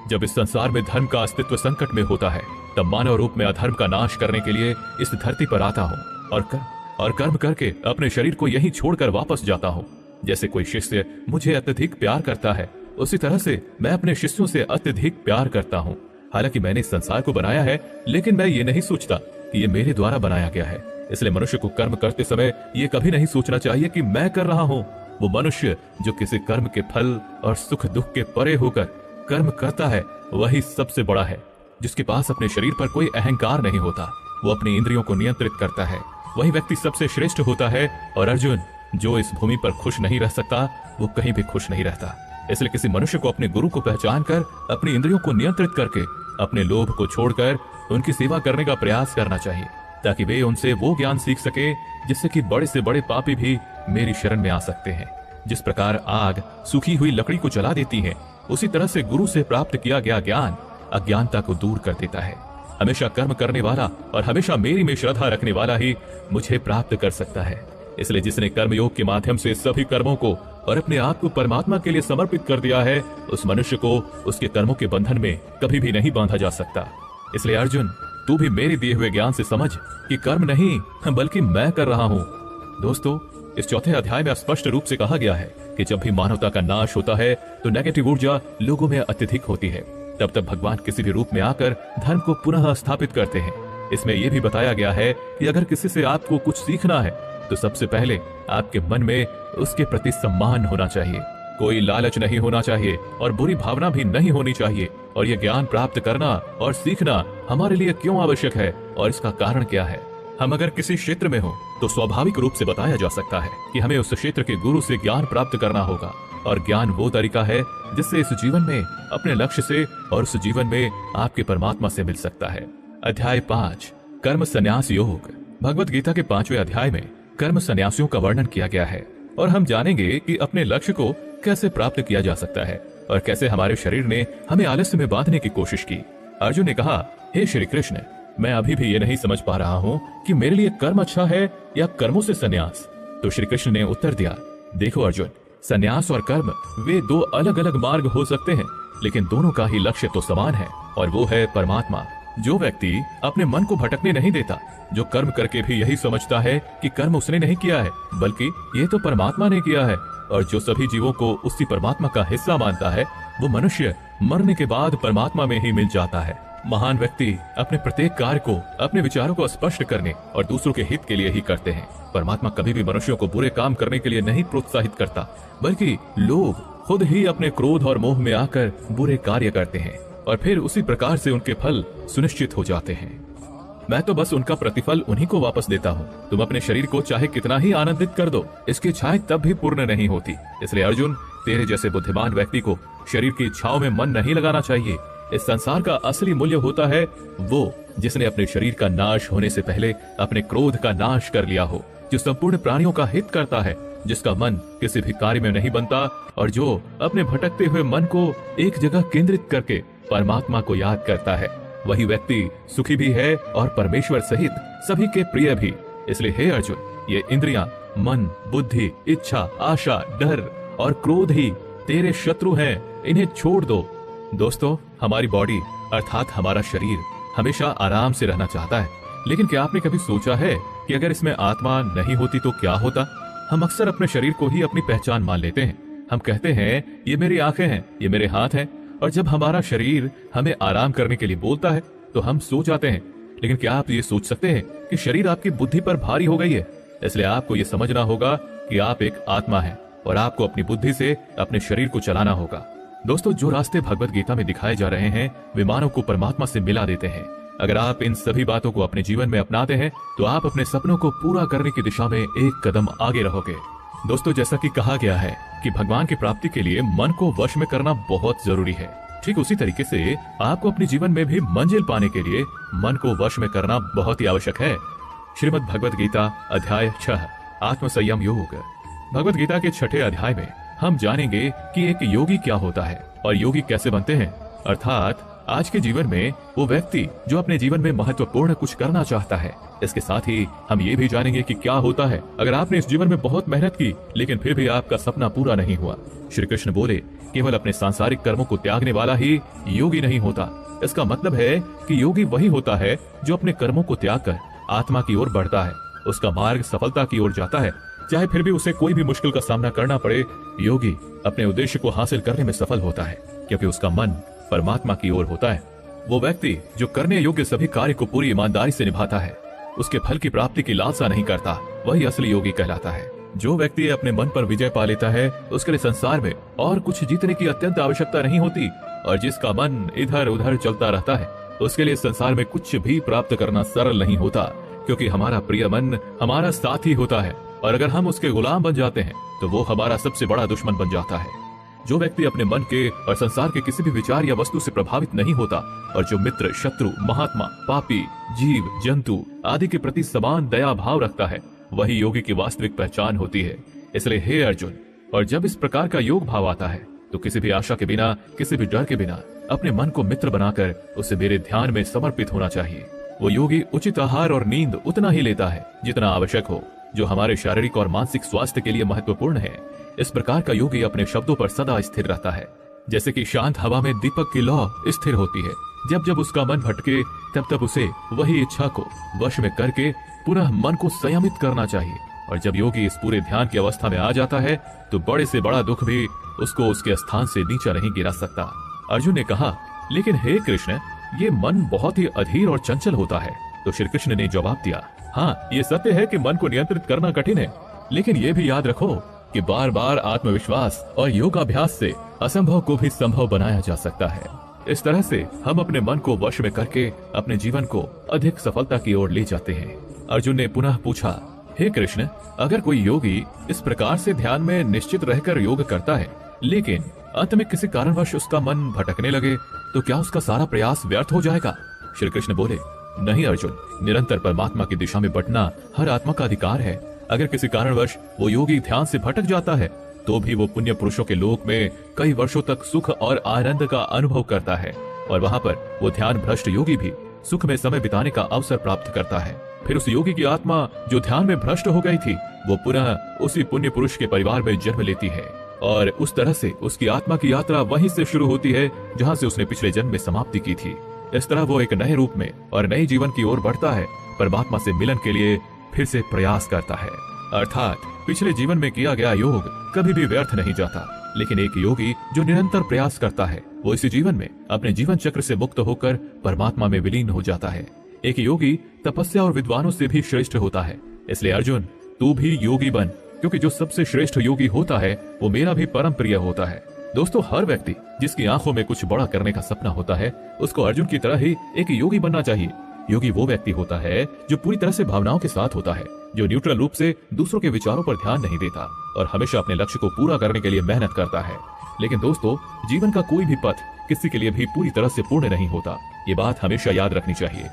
जब इस संसार में धर्म का अस्तित्व संकट में होता है, तब मानव रूप में अधर्म का नाश करने के लिए इस धरती पर आता हूँ और कर्म करके अपने शरीर को यहीं छोड़कर वापस जाता हूँ। जैसे कोई शिष्य मुझे अत्यधिक प्यार करता है, उसी तरह से मैं अपने शिष्यों से अत्यधिक प्यार करता हूँ। हालांकि मैंने इस संसार को बनाया है, लेकिन मैं ये नहीं सोचता कि ये मेरे द्वारा बनाया गया है। इसलिए मनुष्य को कर्म करते समय ये कभी नहीं सोचना चाहिए कि मैं कर रहा हूँ। वो मनुष्य जो किसी कर्म के फल और सुख दुख के परे होकर कर्म करता है, वही सबसे बड़ा है। जिसके पास अपने शरीर पर कोई अहंकार नहीं होता, वो अपनी इंद्रियों को नियंत्रित करता है, वही व्यक्ति सबसे श्रेष्ठ होता है। और अर्जुन, जो इस भूमि पर खुश नहीं रह सकता, वो कहीं भी खुश नहीं रहता। इसलिए किसी मनुष्य को अपने गुरु को पहचान कर अपनी इंद्रियों को नियंत्रित करके अपने लोभ को छोड़कर उनकी सेवा करने का प्रयास करना चाहिए, ताकि वे उनसे वो ज्ञान सीख सके जिससे कि बड़े से बड़े पापी भी मेरी शरण में आ सकते हैं। जिस प्रकार आग सूखी हुई लकड़ी को जला देती है, उसी तरह से गुरु से प्राप्त किया गया ज्ञान अज्ञानता को दूर कर देता है। हमेशा कर्म करने वाला और हमेशा मेरी में श्रद्धा रखने वाला ही मुझे प्राप्त कर सकता है। इसलिए जिसने कर्मयोग के माध्यम से सभी कर्मों को और अपने आप को परमात्मा के लिए समर्पित कर दिया है, उस मनुष्य को उसके कर्मों के बंधन में कभी भी नहीं बांधा जा सकता। इसलिए अर्जुन, तू भी मेरे दिए हुए ज्ञान से समझ कि कर्म नहीं बल्कि मैं कर रहा हूँ। दोस्तों, इस चौथे अध्याय में स्पष्ट रूप से कहा गया है कि जब भी मानवता का नाश होता है तो नेगेटिव ऊर्जा लोगों में अत्यधिक होती है। तब तक भगवान किसी भी रूप में आकर धर्म को पुनः स्थापित करते हैं। इसमें यह भी बताया गया है कि अगर किसी से आपको कुछ सीखना है तो सबसे पहले आपके मन में उसके प्रति सम्मान होना चाहिए, कोई लालच नहीं होना चाहिए और बुरी भावना भी नहीं होनी चाहिए। और यह ज्ञान प्राप्त करना और सीखना हमारे लिए क्यों आवश्यक है और इसका कारण क्या है? हम अगर किसी क्षेत्र में हो तो स्वाभाविक रूप से बताया जा सकता है कि हमें उस क्षेत्र के गुरु से ज्ञान प्राप्त करना होगा। और ज्ञान वो तरीका है जिससे इस जीवन में अपने लक्ष्य से और उस जीवन में आपके परमात्मा से मिल सकता है। अध्याय 5, कर्म संन्यास योग। भगवत गीता के 5वें अध्याय में कर्म संन्यासियों का वर्णन किया गया है और हम जानेंगे कि अपने लक्ष्य को कैसे प्राप्त किया जा सकता है और कैसे हमारे शरीर ने हमें आलस्य में बांधने की कोशिश की। अर्जुन ने कहा, हे श्री कृष्ण, मैं अभी भी ये नहीं समझ पा रहा हूँ कि मेरे लिए कर्म अच्छा है या कर्मों से संन्यास। तो श्री कृष्ण ने उत्तर दिया, देखो अर्जुन, संन्यास और कर्म वे दो अलग अलग मार्ग हो सकते हैं, लेकिन दोनों का ही लक्ष्य तो समान है और वो है परमात्मा। जो व्यक्ति अपने मन को भटकने नहीं देता, जो कर्म करके भी यही समझता है कि कर्म उसने नहीं किया है बल्कि ये तो परमात्मा ने किया है, और जो सभी जीवों को उसी परमात्मा का हिस्सा मानता है, वो मनुष्य मरने के बाद परमात्मा में ही मिल जाता है। महान व्यक्ति अपने प्रत्येक कार्य को, अपने विचारों को स्पष्ट करने और दूसरों के हित के लिए ही करते हैं। परमात्मा कभी भी मनुष्यों को बुरे काम करने के लिए नहीं प्रोत्साहित करता, बल्कि लोग खुद ही अपने क्रोध और मोह में आकर बुरे कार्य करते हैं और फिर उसी प्रकार से उनके फल सुनिश्चित हो जाते हैं। मैं तो बस उनका प्रतिफल उन्हीं को वापस देता हूँ। तुम अपने शरीर को चाहे कितना ही आनंदित कर दो, इसकी इच्छाएं तब भी पूर्ण नहीं होती। इसलिए अर्जुन, तेरे जैसे बुद्धिमान व्यक्ति को शरीर की इच्छाओं में मन नहीं लगाना चाहिए। इस संसार का असली मूल्य होता है वो जिसने अपने शरीर का नाश होने से पहले अपने क्रोध का नाश कर लिया हो, जो संपूर्ण प्राणियों का हित करता है, जिसका मन किसी भी कार्य में नहीं बनता और जो अपने भटकते हुए मन को एक जगह केंद्रित करके परमात्मा को याद करता है। वही व्यक्ति सुखी भी है और परमेश्वर सहित सभी के प्रिय भी। इसलिए हे अर्जुन, ये इंद्रियां, मन, बुद्धि, इच्छा, आशा, डर और क्रोध ही तेरे शत्रु हैं, इन्हें छोड़ दो। दोस्तों, हमारी बॉडी अर्थात हमारा शरीर हमेशा आराम से रहना चाहता है, लेकिन क्या आपने कभी सोचा है कि अगर इसमें आत्मा नहीं होती तो क्या होता? हम अक्सर अपने शरीर को ही अपनी पहचान मान लेते हैं। हम कहते हैं, ये मेरी आंखें हैं, ये मेरे हाथ हैं, और जब हमारा शरीर हमें आराम करने के लिए बोलता है तो हम सो जाते हैं। लेकिन क्या आप ये सोच सकते हैं कि शरीर आपकी बुद्धि पर भारी हो गई है? इसलिए आपको ये समझना होगा कि आप एक आत्मा हैं और आपको अपनी बुद्धि से अपने शरीर को चलाना होगा। दोस्तों, जो रास्ते भगवत गीता में दिखाए जा रहे हैं वे मानव को परमात्मा से मिला देते हैं। अगर आप इन सभी बातों को अपने जीवन में अपनाते हैं तो आप अपने सपनों को पूरा करने की दिशा में एक कदम आगे रहोगे। दोस्तों, जैसा कि कहा गया है कि भगवान की प्राप्ति के लिए मन को वश में करना बहुत जरूरी है, ठीक उसी तरीके से आपको अपने जीवन में भी मंजिल पाने के लिए मन को वश में करना बहुत ही आवश्यक है। श्रीमद् भगवत गीता अध्याय 6, आत्म संयम योग। भगवत गीता के 6ठे अध्याय में हम जानेंगे कि एक योगी क्या होता है और योगी कैसे बनते हैं, अर्थात आज के जीवन में वो व्यक्ति जो अपने जीवन में महत्वपूर्ण कुछ करना चाहता है। इसके साथ ही हम ये भी जानेंगे कि क्या होता है अगर आपने इस जीवन में बहुत मेहनत की लेकिन फिर भी आपका सपना पूरा नहीं हुआ। श्री कृष्ण बोले, केवल अपने सांसारिक कर्मों को त्यागने वाला ही योगी नहीं होता। इसका मतलब है कि योगी वही होता है जो अपने कर्मों को त्याग कर आत्मा की ओर बढ़ता है, उसका मार्ग सफलता की ओर जाता है, चाहे फिर भी उसे कोई भी मुश्किल का सामना करना पड़े। योगी अपने उद्देश्य को हासिल करने में सफल होता है क्योंकि उसका मन परमात्मा की ओर होता है। वो व्यक्ति जो करने योग्य सभी कार्य को पूरी ईमानदारी से निभाता है, उसके फल की प्राप्ति की लालसा नहीं करता, वही असली योगी कहलाता है। जो व्यक्ति अपने मन पर विजय पा लेता है उसके लिए संसार में और कुछ जीतने की अत्यंत आवश्यकता नहीं होती, और जिसका मन इधर उधर चलता रहता है उसके लिए संसार में कुछ भी प्राप्त करना सरल नहीं होता, क्योंकि हमारा प्रिय मन हमारा साथी होता है और अगर हम उसके गुलाम बन जाते हैं तो वो हमारा सबसे बड़ा दुश्मन बन जाता है। जो व्यक्ति अपने मन के और संसार के किसी भी विचार या वस्तु से प्रभावित नहीं होता और जो मित्र, शत्रु, महात्मा, पापी, जीव, जंतु आदि के प्रति समान दया भाव रखता है, वही योगी की वास्तविक पहचान होती है। इसलिए हे अर्जुन, और जब इस प्रकार का योग भाव आता है तो किसी भी आशा के बिना, किसी भी डर के बिना अपने मन को मित्र बनाकर उसे मेरे ध्यान में समर्पित होना चाहिए। वो योगी उचित आहार और नींद उतना ही लेता है जितना आवश्यक हो, जो हमारे शारीरिक और मानसिक स्वास्थ्य के लिए महत्वपूर्ण है। इस प्रकार का योगी अपने शब्दों पर सदा स्थिर रहता है, जैसे कि शांत हवा में दीपक की लौ स्थिर होती है। जब जब उसका मन भटके तब तब उसे वही इच्छा को वश में करके पुनः मन को संयमित करना चाहिए। और जब योगी इस पूरे ध्यान की अवस्था में आ जाता है तो बड़े से बड़ा दुख भी उसको उसके स्थान से नीचा नहीं गिरा सकता। अर्जुन ने कहा, लेकिन हे कृष्ण, ये मन बहुत ही अधीर और चंचल होता है। तो श्री कृष्ण ने जवाब दिया, हाँ, ये सत्य है कि मन को नियंत्रित करना कठिन है, लेकिन ये भी याद रखो कि बार बार आत्मविश्वास और योगाभ्यास से असंभव को भी संभव बनाया जा सकता है। इस तरह से हम अपने मन को वश में करके अपने जीवन को अधिक सफलता की ओर ले जाते हैं। अर्जुन ने पुनः पूछा, हे कृष्ण, अगर कोई योगी इस प्रकार से ध्यान में निश्चित रहकर योग करता है, लेकिन अंत में किसी कारणवश उसका मन भटकने लगे, तो क्या उसका सारा प्रयास व्यर्थ हो जाएगा? श्री कृष्ण बोले, नहीं अर्जुन, निरंतर परमात्मा की दिशा में बढ़ना हर आत्मा का अधिकार है। अगर किसी कारणवश वो योगी ध्यान से भटक जाता है तो भी वो पुण्य पुरुषों के लोक में कई वर्षों तक सुख और आनंद का अनुभव करता है, और वहां पर वो ध्यान भ्रष्ट योगी भी सुख में समय बिताने का अवसर प्राप्त करता है। फिर उस योगी की आत्मा जो ध्यान में भ्रष्ट हो गई थी, वो पुनः उसी पुण्य पुरुष के परिवार में जन्म लेती है, और उस तरह से उसकी आत्मा की यात्रा वहीं से शुरू होती है जहां से उसने पिछले जन्म में समाप्ति की थी। इस तरह वो एक नए रूप में और नए जीवन की ओर बढ़ता है, परमात्मा से मिलन के लिए फिर से प्रयास करता है। अर्थात पिछले जीवन में किया गया योग कभी भी व्यर्थ नहीं जाता। लेकिन एक योगी जो निरंतर प्रयास करता है, वो इसी जीवन में अपने जीवन चक्र से मुक्त होकर परमात्मा में विलीन हो जाता है। एक योगी तपस्या और विद्वानों से भी श्रेष्ठ होता है। इसलिए अर्जुन, तू भी योगी बन, क्योंकि जो सबसे श्रेष्ठ योगी होता है वो मेरा भी परम प्रिय होता है। दोस्तों, हर व्यक्ति जिसकी आंखों में कुछ बड़ा करने का सपना होता है, उसको अर्जुन की तरह ही एक योगी बनना चाहिए। योगी वो व्यक्ति होता है जो पूरी तरह से भावनाओं के साथ होता है, जो न्यूट्रल रूप से दूसरों के विचारों पर ध्यान नहीं देता और हमेशा अपने लक्ष्य को पूरा करने के लिए मेहनत करता है। लेकिन दोस्तों, जीवन का कोई भी पथ किसी के लिए भी पूरी तरह से पूर्ण नहीं होता। ये बात हमेशा याद रखनी चाहिए।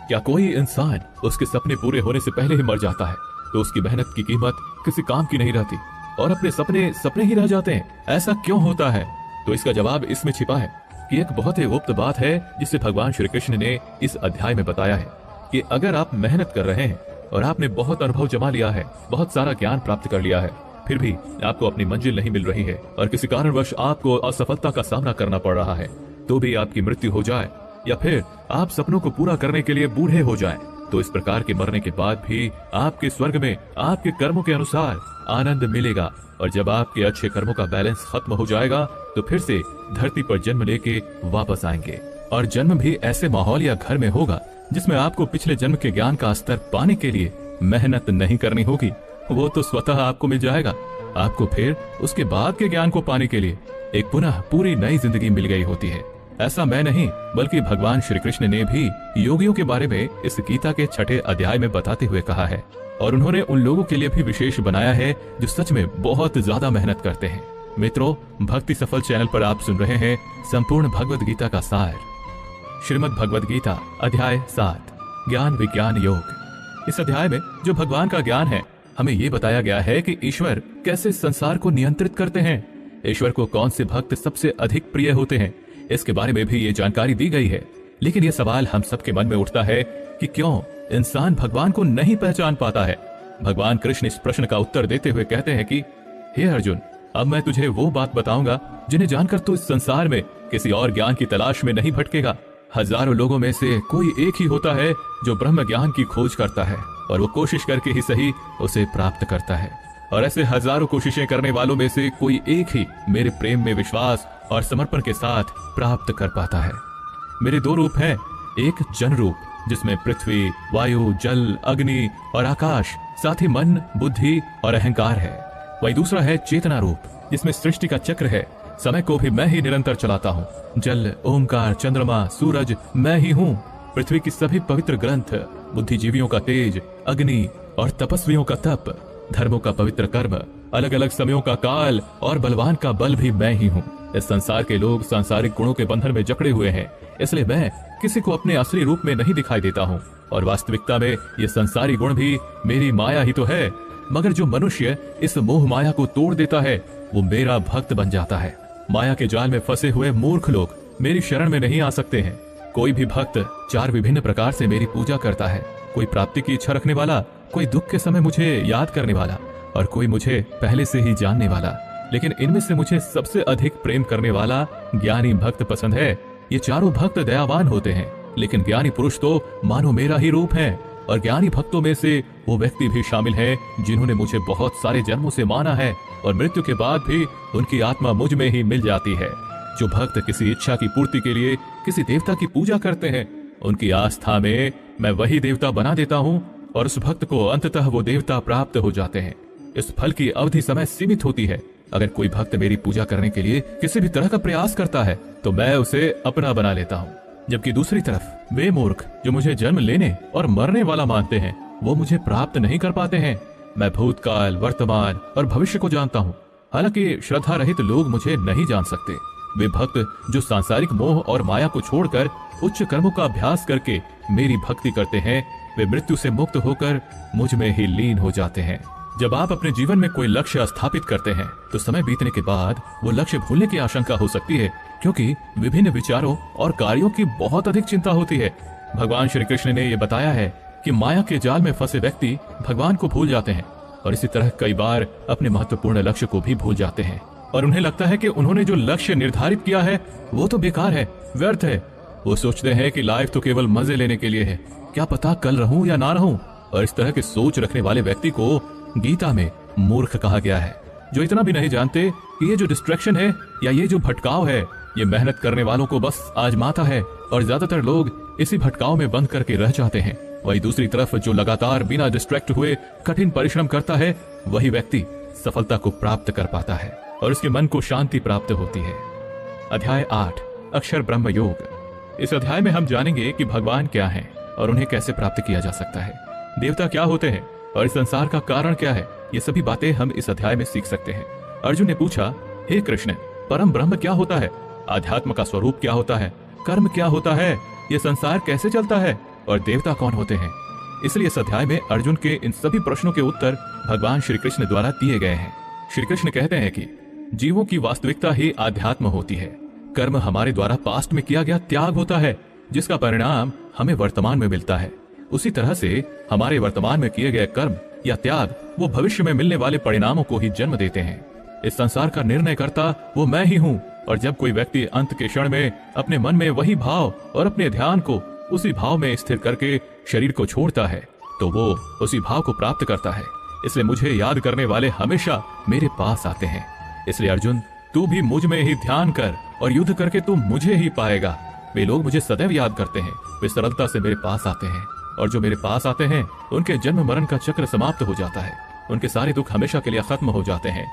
क्या कोई इंसान उसके सपने पूरे होने से पहले ही मर जाता है तो उसकी मेहनत की कीमत किसी काम की नहीं रहती और अपने सपने सपने ही रह जाते हैं? ऐसा क्यों होता है? तो इसका जवाब इसमें छिपा है कि एक बहुत ही गुप्त बात है जिसे भगवान श्री कृष्ण ने इस अध्याय में बताया है कि अगर आप मेहनत कर रहे हैं और आपने बहुत अनुभव जमा लिया है, बहुत सारा ज्ञान प्राप्त कर लिया है, फिर भी आपको अपनी मंजिल नहीं मिल रही है और किसी कारणवश आपको असफलता का सामना करना पड़ रहा है, तो भी आपकी मृत्यु हो जाए या फिर आप सपनों को पूरा करने के लिए बूढ़े हो जाएं, तो इस प्रकार के मरने के बाद भी आपके स्वर्ग में आपके कर्मों के अनुसार आनंद मिलेगा। और जब आपके अच्छे कर्मों का बैलेंस खत्म हो जाएगा तो फिर से धरती पर जन्म लेके वापस आएंगे। और जन्म भी ऐसे माहौल या घर में होगा जिसमें आपको पिछले जन्म के ज्ञान का स्तर पाने के लिए मेहनत नहीं करनी होगी, वो तो स्वतः आपको मिल जाएगा। आपको फिर उसके बाद के ज्ञान को पाने के लिए एक पुनः पूरी नई जिंदगी मिल गई होती है। ऐसा मैं नहीं बल्कि भगवान श्री कृष्ण ने भी योगियों के बारे में इस गीता के 6ठे अध्याय में बताते हुए कहा है, और उन्होंने उन लोगों के लिए भी विशेष बनाया है जो सच में बहुत ज्यादा मेहनत करते हैं। मित्रों, भक्ति सफल चैनल पर आप सुन रहे हैं संपूर्ण भगवद गीता का सार, श्रीमद् भगवद गीता अध्याय 7, ज्ञान विज्ञान योग। इस अध्याय में जो भगवान का ज्ञान है, हमें ये बताया गया है कि ईश्वर कैसे संसार को नियंत्रित करते हैं, ईश्वर को कौन से भक्त सबसे अधिक प्रिय होते हैं, इसके बारे में भी ये जानकारी दी गई है। लेकिन ये सवाल हम सबके मन में उठता है कि क्यों इंसान भगवान को नहीं पहचान पाता है। भगवान कृष्ण इस प्रश्न का उत्तर देते हुए कहते हैं कि हे अर्जुन, अब मैं तुझे वो बात बताऊंगा जिन्हें जानकर तू इस संसार में किसी और ज्ञान की तलाश में नहीं भटकेगा। हजारों लोगों में से कोई एक ही होता है जो ब्रह्म ज्ञान की खोज करता है, और वो कोशिश करके ही सही उसे प्राप्त करता है। और ऐसे हजारों कोशिशें करने वालों में से कोई एक ही मेरे प्रेम में विश्वास और समर्पण के साथ प्राप्त कर पाता है। मेरे दो रूप हैं, एक जन रूप जिसमें पृथ्वी, वायु, जल, अग्नि और आकाश, साथ ही मन, बुद्धि और अहंकार है। वही दूसरा है चेतना रूप जिसमें सृष्टि का चक्र है, समय को भी मैं ही निरंतर चलाता हूँ। जल, ओमकार, चंद्रमा, सूरज मैं ही हूँ। पृथ्वी की सभी पवित्र ग्रंथ, बुद्धिजीवियों का तेज, अग्नि और तपस्वियों का तप, धर्मों का पवित्र कर्म, अलग अलग समयों का काल और बलवान का बल भी मैं ही हूँ। इस संसार के लोग सांसारिक गुणों के बंधन में जकड़े हुए हैं, इसलिए मैं किसी को अपने असली रूप में नहीं दिखाई देता हूँ। और वास्तविकता में ये संसारी गुण भी मेरी माया ही तो है। मगर जो मनुष्य इस मोह माया को तोड़ देता है वो मेरा भक्त बन जाता है। माया के जाल में फंसे हुए मूर्ख लोग मेरी शरण में नहीं आ सकते हैं। कोई भी भक्त 4 विभिन्न प्रकार से मेरी पूजा करता है। कोई प्राप्ति की इच्छा रखने वाला, कोई दुख के समय मुझे याद करने वाला, और कोई मुझे पहले से ही जानने वाला। लेकिन इनमें से मुझे सबसे अधिक प्रेम करने वाला ज्ञानी भक्त पसंद है। ये चारों भक्त दयावान होते हैं, लेकिन ज्ञानी पुरुष तो मानो मेरा ही रूप है। और ज्ञानी भक्तों में से वो व्यक्ति भी शामिल है जिन्होंने मुझे बहुत सारे जन्मों से माना है, और मृत्यु के बाद भी उनकी आत्मा मुझ में ही मिल जाती है। जो भक्त किसी इच्छा की पूर्ति के लिए किसी देवता की पूजा करते हैं, उनकी आस्था में मैं वही देवता बना देता हूँ, और उस भक्त को अंततः वो देवता प्राप्त हो जाते हैं। इस फल की अवधि समय सीमित होती है। अगर कोई भक्त मेरी पूजा करने के लिए किसी भी तरह का प्रयास करता है तो मैं उसे अपना बना लेता हूँ, जबकि दूसरी तरफ वे मूर्ख जो मुझे जन्म लेने और मरने वाला मानते हैं, वो मुझे प्राप्त नहीं कर पाते हैं। मैं भूतकाल, वर्तमान और भविष्य को जानता हूँ, हालांकि श्रद्धा रहित लोग मुझे नहीं जान सकते। वे भक्त जो सांसारिक मोह और माया को छोड़कर उच्च कर्मों का अभ्यास करके मेरी भक्ति करते हैं, वे मृत्यु से मुक्त होकर मुझ में ही लीन हो जाते हैं। जब आप अपने जीवन में कोई लक्ष्य स्थापित करते हैं तो समय बीतने के बाद वो लक्ष्य भूलने की आशंका हो सकती है, क्योंकि विभिन्न विचारों और कार्यों की बहुत अधिक चिंता होती है। भगवान श्री कृष्ण ने यह बताया है कि माया के जाल में फंसे व्यक्ति भगवान को भूल जाते हैं, और इसी तरह कई बार अपने महत्वपूर्ण लक्ष्य को भी भूल जाते हैं, और उन्हें लगता है कि उन्होंने जो लक्ष्य निर्धारित किया है वो तो बेकार है, व्यर्थ है। वो सोचते हैं कि लाइफ तो केवल मजे लेने के लिए है, क्या पता कल रहूं या ना रहूं। और इस तरह की सोच रखने वाले व्यक्ति को गीता में मूर्ख कहा गया है, जो इतना भी नहीं जानते कि ये जो डिस्ट्रैक्शन है या ये जो भटकाव है, ये मेहनत करने वालों को बस आजमाता है, और ज्यादातर लोग इसी भटकाव में बंद करके रह जाते हैं। वही दूसरी तरफ जो लगातार बिना डिस्ट्रैक्ट हुए कठिन परिश्रम करता है, वही व्यक्ति सफलता को प्राप्त कर पाता है और उसके मन को शांति प्राप्त होती है। अध्याय 8 अक्षर ब्रह्म योग। इस अध्याय में हम जानेंगे कि भगवान क्या हैं और उन्हें कैसे प्राप्त किया जा सकता है, देवता क्या होते हैं और इस संसार का कारण क्या है। ये सभी बातें हम इस अध्याय में सीख सकते हैं। अर्जुन ने पूछा, हे कृष्ण, परम ब्रह्म क्या होता है, आध्यात्म का स्वरूप क्या होता है, कर्म क्या होता है, ये संसार कैसे चलता है और देवता कौन होते हैं। इसलिए इस अध्याय में अर्जुन के इन सभी प्रश्नों के उत्तर भगवान श्री कृष्ण द्वारा दिए गए हैं। श्री कृष्ण कहते हैं कि जीवों की वास्तविकता ही आध्यात्म होती है। कर्म हमारे द्वारा पास्ट में किया गया त्याग होता है, जिसका परिणाम हमें वर्तमान में मिलता है। उसी तरह से हमारे वर्तमान में किए गए कर्म या त्याग वो भविष्य में मिलने वाले परिणामों को ही जन्म देते हैं। इस संसार का निर्णय करता वो मैं ही हूँ, और जब कोई व्यक्ति अंत के क्षण में अपने मन में वही भाव और अपने ध्यान को उसी भाव में स्थिर करके शरीर को छोड़ता है, तो वो उसी भाव को प्राप्त करता है। इसलिए मुझे याद करने वाले हमेशा मेरे पास आते हैं। इसलिए अर्जुन, तू भी मुझ में ही ध्यान कर और युद्ध करके तू मुझे ही पाएगा। वे लोग मुझे सदैव याद करते हैं, वे सरलता से मेरे पास आते हैं, और जो मेरे पास आते हैं उनके जन्म मरण का चक्र समाप्त हो जाता है, उनके सारे दुख हमेशा के लिए खत्म हो जाते हैं।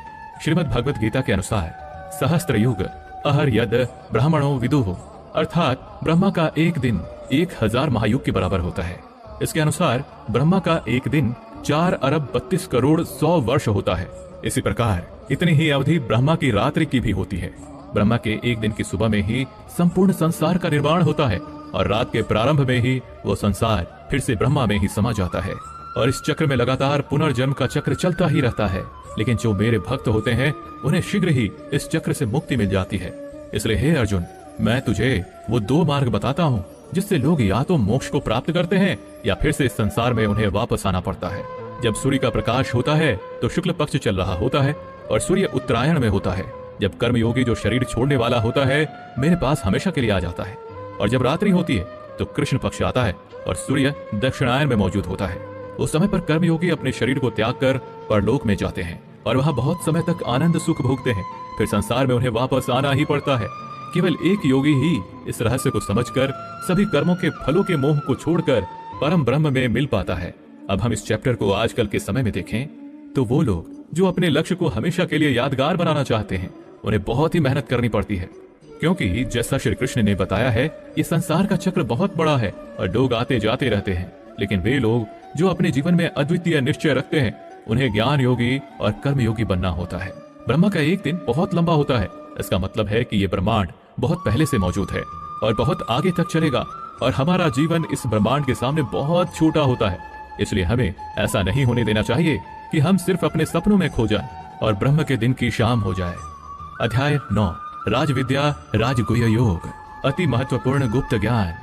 श्रीमद् भगवत गीता के अनुसार सहस्त्र युग अहर यद ब्राह्मणों विदुः, अर्थात ब्रह्मा का एक दिन 1000 महायुग के बराबर होता है। इसके अनुसार ब्रह्मा का एक दिन 4 अरब 32 करोड़ 100 वर्ष होता है। इसी प्रकार इतनी ही अवधि ब्रह्मा की रात्रि की भी होती है। ब्रह्मा के एक दिन की सुबह में ही संपूर्ण संसार का निर्माण होता है, और रात के प्रारंभ में ही वो संसार फिर से ब्रह्मा में ही समा जाता है, और इस चक्र में लगातार पुनर्जन्म का चक्र चलता ही रहता है। लेकिन जो मेरे भक्त होते हैं उन्हें शीघ्र ही इस चक्र से मुक्ति मिल जाती है। इसलिए हे अर्जुन, मैं तुझे वो 2 मार्ग बताता हूँ जिससे लोग या तो मोक्ष को प्राप्त करते हैं या फिर से इस संसार में उन्हें वापस आना पड़ता है। जब सूर्य का प्रकाश होता है तो शुक्ल पक्ष चल रहा होता है और सूर्य उत्तरायण में होता है। जब कर्मयोगी जो शरीर छोड़ने वाला होता है मेरे पास हमेशा के लिए आ जाता है, और जब रात्रि होती है तो कृष्ण पक्ष आता है और सूर्य दक्षिणायन में मौजूद होता है। उस समय पर कर्मयोगी अपने शरीर को त्याग कर परलोक में जाते हैं और वहां बहुत समय तक आनंद सुख भोगते हैं। फिर संसार में उन्हें वापस आना ही पड़ता है। केवल एक योगी ही इस रहस्य को समझकर सभी कर्मों के फलों के मोह को छोड़कर परम ब्रह्म में मिल पाता है। अब हम इस चैप्टर को आजकल के समय में देखें तो वो लोग जो अपने लक्ष्य को हमेशा के लिए यादगार बनाना चाहते हैं उन्हें बहुत ही मेहनत करनी पड़ती है, क्योंकि जैसा श्री कृष्ण ने बताया है ये संसार का चक्र बहुत बड़ा है और लोग आते जाते रहते हैं। लेकिन वे लोग जो अपने जीवन में अद्वितीय निश्चय रखते हैं उन्हें ज्ञान योगी और कर्म योगी बनना होता है। ब्रह्मा का एक दिन बहुत लंबा होता है। इसका मतलब है कि ये ब्रह्मांड बहुत पहले से मौजूद है और बहुत आगे तक चलेगा, और हमारा जीवन इस ब्रह्मांड के सामने बहुत छोटा होता है। इसलिए हमें ऐसा नहीं होने देना चाहिए कि हम सिर्फ अपने सपनों में खो जाएं और ब्रह्म के दिन की शाम हो जाए। अध्याय 9 राजविद्या राजगुह्य योग, अति महत्वपूर्ण गुप्त ज्ञान।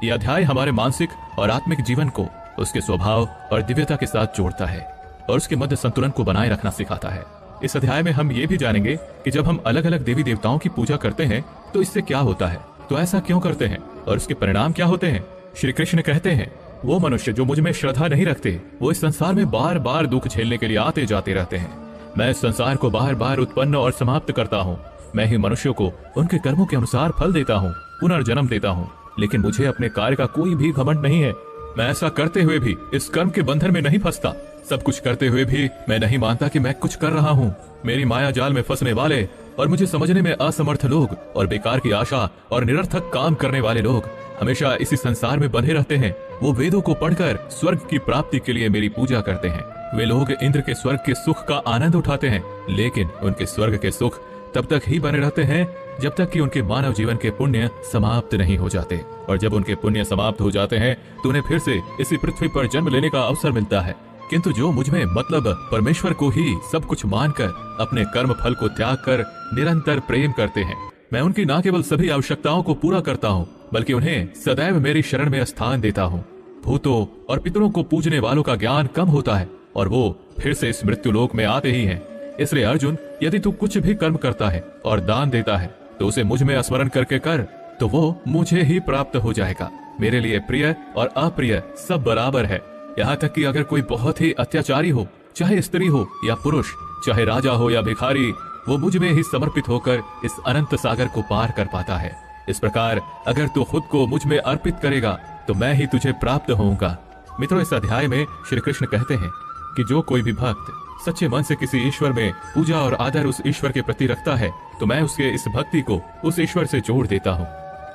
यह अध्याय हमारे मानसिक और आत्मिक जीवन को उसके स्वभाव और दिव्यता के साथ जोड़ता है और उसके मध्य संतुलन को बनाए रखना सिखाता है। इस अध्याय में हम ये भी जानेंगे कि जब हम अलग अलग देवी देवताओं की पूजा करते हैं तो इससे क्या होता है, तो ऐसा क्यों करते हैं और उसके परिणाम क्या होते हैं। श्री कृष्ण कहते हैं, वो मनुष्य जो मुझ में श्रद्धा नहीं रखते वो इस संसार में बार बार दुख झेलने के लिए आते जाते रहते हैं। मैं इस संसार को बार बार उत्पन्न और समाप्त करता हूँ। मैं ही मनुष्यों को उनके कर्मों के अनुसार फल देता हूँ, पुनर्जन्म देता हूँ, लेकिन मुझे अपने कार्य का कोई भी घमंड नहीं है। मैं ऐसा करते हुए भी इस कर्म के बंधन में नहीं फंसता। सब कुछ करते हुए भी मैं नहीं मानता कि मैं कुछ कर रहा हूँ। मेरी माया जाल में फंसने वाले और मुझे समझने में असमर्थ लोग और बेकार की आशा और निरर्थक काम करने वाले लोग हमेशा इसी संसार में बंधे रहते हैं। वो वेदों को पढ़कर स्वर्ग की प्राप्ति के लिए मेरी पूजा करते हैं। वे लोग इंद्र के स्वर्ग के सुख का आनंद उठाते हैं, लेकिन उनके स्वर्ग के सुख तब तक ही बने रहते हैं जब तक कि उनके मानव जीवन के पुण्य समाप्त नहीं हो जाते। और जब उनके पुण्य समाप्त हो जाते हैं तो उन्हें फिर से इसी पृथ्वी पर जन्म लेने का अवसर मिलता है। किंतु जो मुझ में मतलब परमेश्वर को ही सब कुछ मानकर अपने कर्म फल को त्याग कर निरंतर प्रेम करते हैं, मैं उनकी न केवल सभी आवश्यकताओं को पूरा करता हूँ बल्कि उन्हें सदैव मेरी शरण में स्थान देता हूँ। भूतों और पितरों को पूजने वालों का ज्ञान कम होता है और वो फिर से इस मृत्यु लोक में आते ही हैं। इसलिए अर्जुन, यदि तू कुछ भी कर्म करता है और दान देता है तो उसे मुझ में स्मरण करके कर, तो वो मुझे ही प्राप्त हो जाएगा। मेरे लिए प्रिय और अप्रिय सब बराबर है। यहाँ तक कि अगर कोई बहुत ही अत्याचारी हो, चाहे स्त्री हो या पुरुष, चाहे राजा हो या भिखारी, वो मुझ में ही समर्पित होकर इस अनंत सागर को पार कर पाता है। इस प्रकार अगर तू खुद को मुझ में अर्पित करेगा तो मैं ही तुझे प्राप्त होऊंगा। मित्रों, इस अध्याय में श्री कृष्ण कहते हैं कि जो कोई भी भक्त सच्चे मन से किसी ईश्वर में पूजा और आदर उस ईश्वर के प्रति रखता है तो मैं उसके इस भक्ति को उस ईश्वर से जोड़ देता हूँ।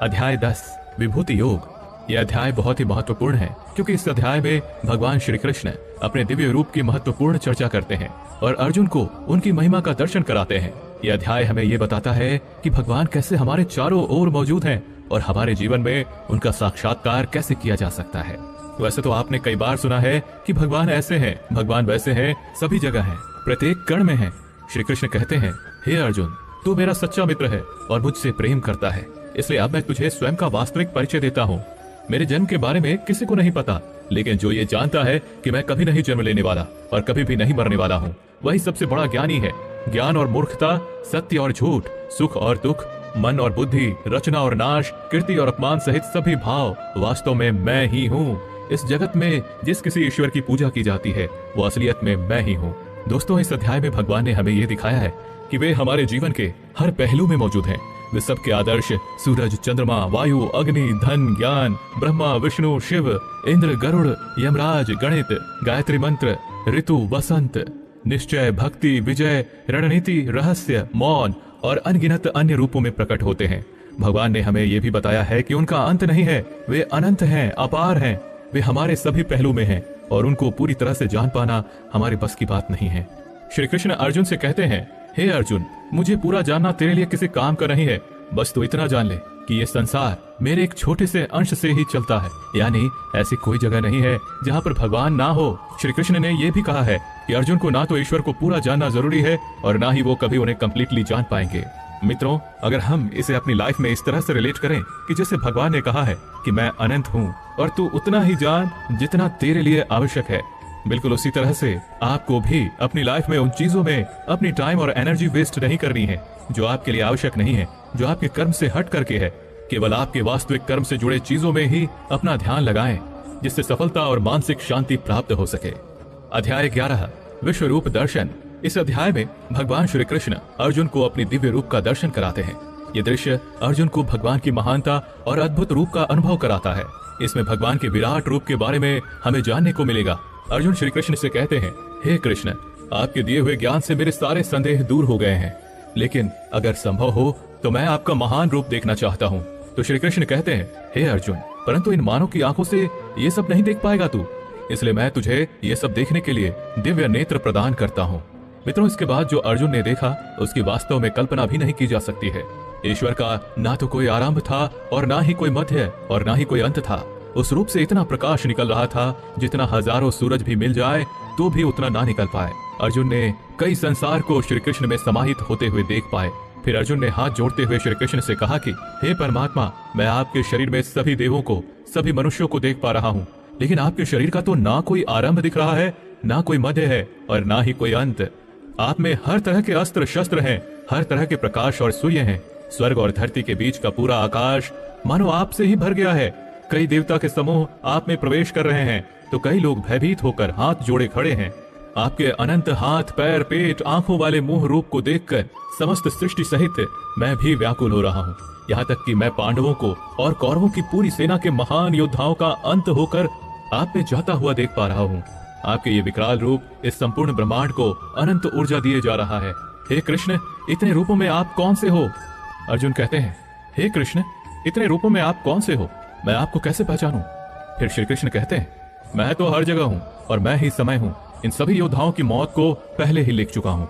अध्याय 10 विभूति योग। यह अध्याय बहुत ही महत्वपूर्ण है क्योंकि इस अध्याय में भगवान श्री कृष्ण अपने दिव्य रूप की महत्वपूर्ण चर्चा करते हैं और अर्जुन को उनकी महिमा का दर्शन कराते हैं। यह अध्याय हमें यह बताता है कि भगवान कैसे हमारे चारों ओर मौजूद हैं और हमारे जीवन में उनका साक्षात्कार कैसे किया जा सकता है। वैसे तो आपने कई बार सुना है कि भगवान ऐसे हैं, भगवान वैसे हैं, सभी जगह हैं, प्रत्येक कण में हैं। श्री कृष्ण कहते हैं, हे अर्जुन, तू मेरा सच्चा मित्र है और मुझसे प्रेम करता है, इसलिए अब मैं तुझे स्वयं का वास्तविक परिचय देता हूँ। मेरे जन्म के बारे में किसी को नहीं पता, लेकिन जो ये जानता है कि मैं कभी नहीं जन्म लेने वाला और कभी भी नहीं मरने वाला हूँ, वही सबसे बड़ा ज्ञानी है। ज्ञान और मूर्खता, सत्य और झूठ, सुख और दुख, मन और बुद्धि, रचना और नाश, कीर्ति और अपमान सहित सभी भाव वास्तव में मैं ही हूँ। इस जगत में जिस किसी ईश्वर की पूजा की जाती है वो असलियत में मैं ही हूँ। दोस्तों, इस अध्याय में भगवान ने हमें ये दिखाया है कि वे हमारे जीवन के हर पहलू में मौजूद हैं। वे सबके आदर्श सूरज, चंद्रमा, वायु, अग्नि, धन, ज्ञान, ब्रह्मा, विष्णु, शिव, इंद्र, गरुड़, यमराज, गणित, गायत्री मंत्र, ऋतु, वसंत, निश्चय, भक्ति, विजय, रणनीति, रहस्य, मौन और अनगिनत अन्य रूपों में प्रकट होते हैं। भगवान ने हमें यह भी बताया है कि उनका अंत नहीं है, वे अनंत हैं, अपार हैं। वे हमारे सभी पहलू में हैं और उनको पूरी तरह से जान पाना हमारे बस की बात नहीं है। श्री कृष्ण अर्जुन से कहते हैं, हे अर्जुन, मुझे पूरा जानना तेरे लिए किसी काम का नहीं है। बस तू इतना जान ले कि ये संसार मेरे एक छोटे से अंश से ही चलता है, यानी ऐसी कोई जगह नहीं है जहाँ पर भगवान ना हो। श्री कृष्ण ने यह भी कहा है कि अर्जुन को ना तो ईश्वर को पूरा जानना जरूरी है और ना ही वो कभी उन्हें कंप्लीटली जान पाएंगे। मित्रों, अगर हम इसे अपनी लाइफ में इस तरह से रिलेट करें कि जैसे भगवान ने कहा है कि मैं अनंत हूँ और तू उतना ही जान जितना तेरे लिए आवश्यक है, बिल्कुल उसी तरह से आपको भी अपनी लाइफ में उन चीजों में अपनी टाइम और एनर्जी वेस्ट नहीं करनी है जो आपके लिए आवश्यक नहीं है, जो आपके कर्म से हट करके है। केवल आपके वास्तविक कर्म से जुड़े चीजों में ही अपना ध्यान लगाएं, जिससे सफलता और मानसिक शांति प्राप्त हो सके। अध्याय 11 विश्व रूप दर्शन। इस अध्याय में भगवान श्री कृष्ण अर्जुन को अपनी दिव्य रूप का दर्शन कराते हैं। ये दृश्य अर्जुन को भगवान की महानता और अद्भुत रूप का अनुभव कराता है। इसमें भगवान के विराट रूप के बारे में हमें जानने को मिलेगा। अर्जुन श्री कृष्ण से कहते हैं, हे कृष्ण, आपके दिए हुए ज्ञान से मेरे सारे संदेह दूर हो गए हैं, लेकिन अगर संभव हो तो मैं आपका महान रूप देखना चाहता हूँ। तो श्री कृष्ण कहते हैं, हे अर्जुन, परंतु इन मानव की आंखों से ये सब नहीं देख पाएगा तू, इसलिए मैं तुझे ये सब देखने के लिए दिव्य नेत्र प्रदान करता हूँ। मित्रों, इसके बाद जो अर्जुन ने देखा उसकी वास्तव में कल्पना भी नहीं की जा सकती है। ईश्वर का ना तो कोई आरंभ था और ना ही कोई मध्य और ना ही कोई अंत था। उस रूप से इतना प्रकाश निकल रहा था जितना हजारों सूरज भी मिल जाए तो भी उतना ना निकल पाए। अर्जुन ने कई संसार को श्री कृष्ण में समाहित होते हुए देख पाए। फिर अर्जुन ने हाथ जोड़ते हुए श्री कृष्ण से कहा कि हे परमात्मा, मैं आपके शरीर में सभी देवों को, सभी मनुष्यों को देख पा रहा हूँ, लेकिन आपके शरीर का तो ना कोई आरंभ दिख रहा है, ना कोई मध्य है और ना ही कोई अंत। आप में हर तरह के अस्त्र शस्त्र हैं, हर तरह के प्रकाश और सूर्य हैं। स्वर्ग और धरती के बीच का पूरा आकाश मानो आपसे ही भर गया है। कई देवता के समूह आप में प्रवेश कर रहे हैं, तो कई लोग भयभीत होकर हाथ जोड़े खड़े हैं। आपके अनंत हाथ, पैर, पेट, आंखों वाले मुंह रूप को देखकर समस्त सृष्टि सहित मैं भी व्याकुल हो रहा हूँ। यहाँ तक कि मैं पांडवों को और कौरवों की पूरी सेना के महान योद्धाओं का अंत होकर आप में जाता हुआ देख पा रहा हूँ। आपके ये विकराल रूप इस संपूर्ण ब्रह्मांड को अनंत ऊर्जा दिए जा रहा है। हे कृष्ण, इतने रूपों में आप कौन से हो? अर्जुन कहते हैं, हे कृष्ण, इतने रूपों में आप कौन से हो? मैं आपको कैसे पहचानूं? फिर श्री कृष्ण कहते हैं, मैं तो हर जगह हूँ और मैं ही समय हूँ। इन सभी योद्धाओं की मौत को पहले ही लिख चुका हूँ।